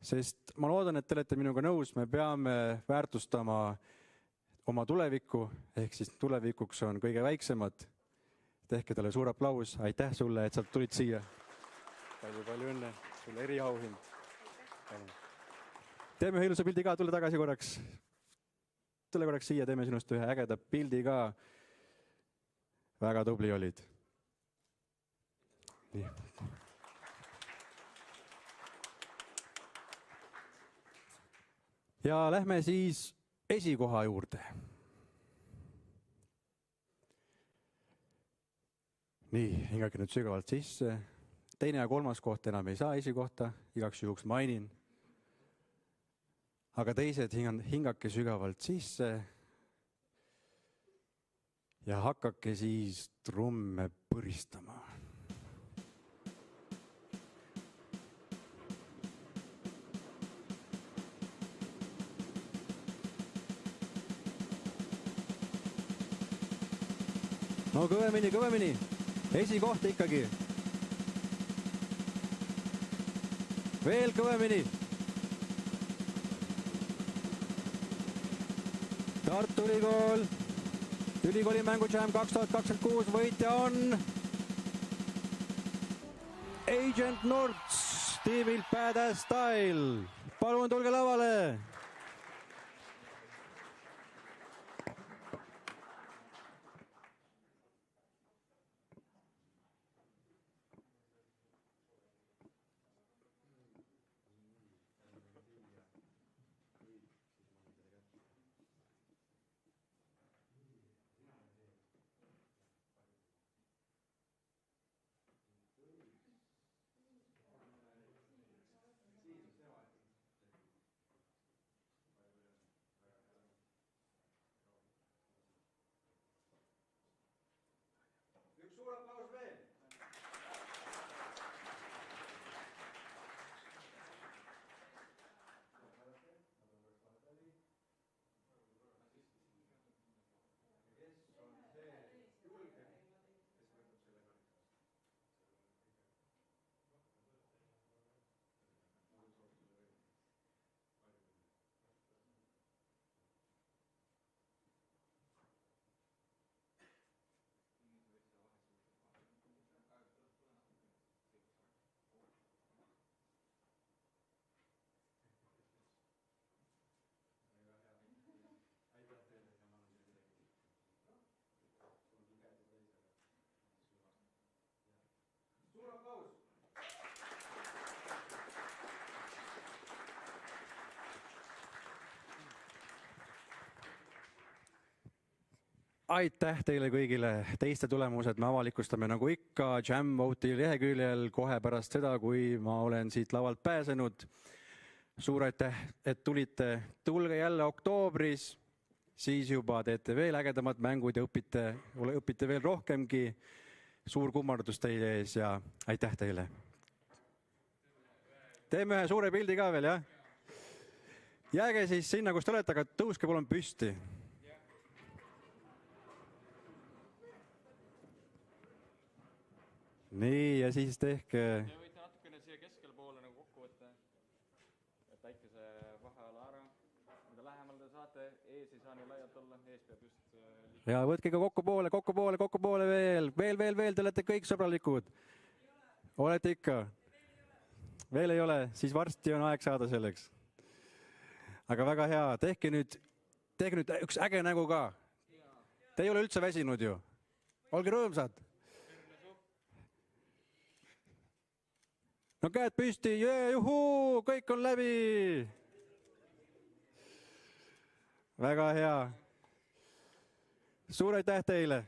Sest ma loodan, et te olete minuga nõus, me peame väärtustama oma tulevikku, ehk siis tulevikuks on kõige väiksemad. Tehke talle suur aplaus, aitäh sulle, et sa tulid siia. Palju õnne, sulle eriauhind. Teeme ühe ilusa pildi ka, tule tagasi korraks. Tule korraks siia, teeme sinust ühe ägeda pildi ka. Väga tubli olid. Nii. Ja lähme siis esikoha juurde. Nii, hingake nüüd sügavalt sisse. Teine ja 3. koht enam ei saa esikohta, igaks juhuks mainin. Aga teised hingake sügavalt sisse ja hakake siis trumme põristama. No kõvemini. Esikoht ikkagi. Veel kõvemini. Tartu Ülikool, Ülikooli mängujam 2026 võitja on Agent Nords tiimilt Badass Style. Palun tulge lavale. aitäh teile kõigile, teiste tulemused me avalikustame nagu ikka Jamvote'i leheküljel kohe pärast seda, kui ma olen siit lavalt pääsenud. Suur aitäh, et tulite, tulge jälle oktoobris, siis juba teete veel ägedamad mängud ja õpite veel rohkemgi. Suur kummardus teile ees ja aitäh teile. Teeme ühe suure pildi ka veel, jah? Jääge siis sinna, kus te olete, aga tõuske palun püsti. Nii, ja siis tehke... Te võite natukene siia keskel poole nagu kokku võtta, et väikese vaheala ära. Mida lähemal te saate, ees ei saa nii laialt olla, ees peab just... Ja võtke ka kokku poole veel. Veel, te olete kõik sõbralikud. Olete ikka? Veel ei ole, siis varsti on aeg saada selleks. Aga väga hea, tehke nüüd üks äge nägu ka. Te ei ole üldse väsinud ju. Olge rõõmsad. No käed püsti, juhuu, kõik on läbi. Väga hea. Suur aitäh teile.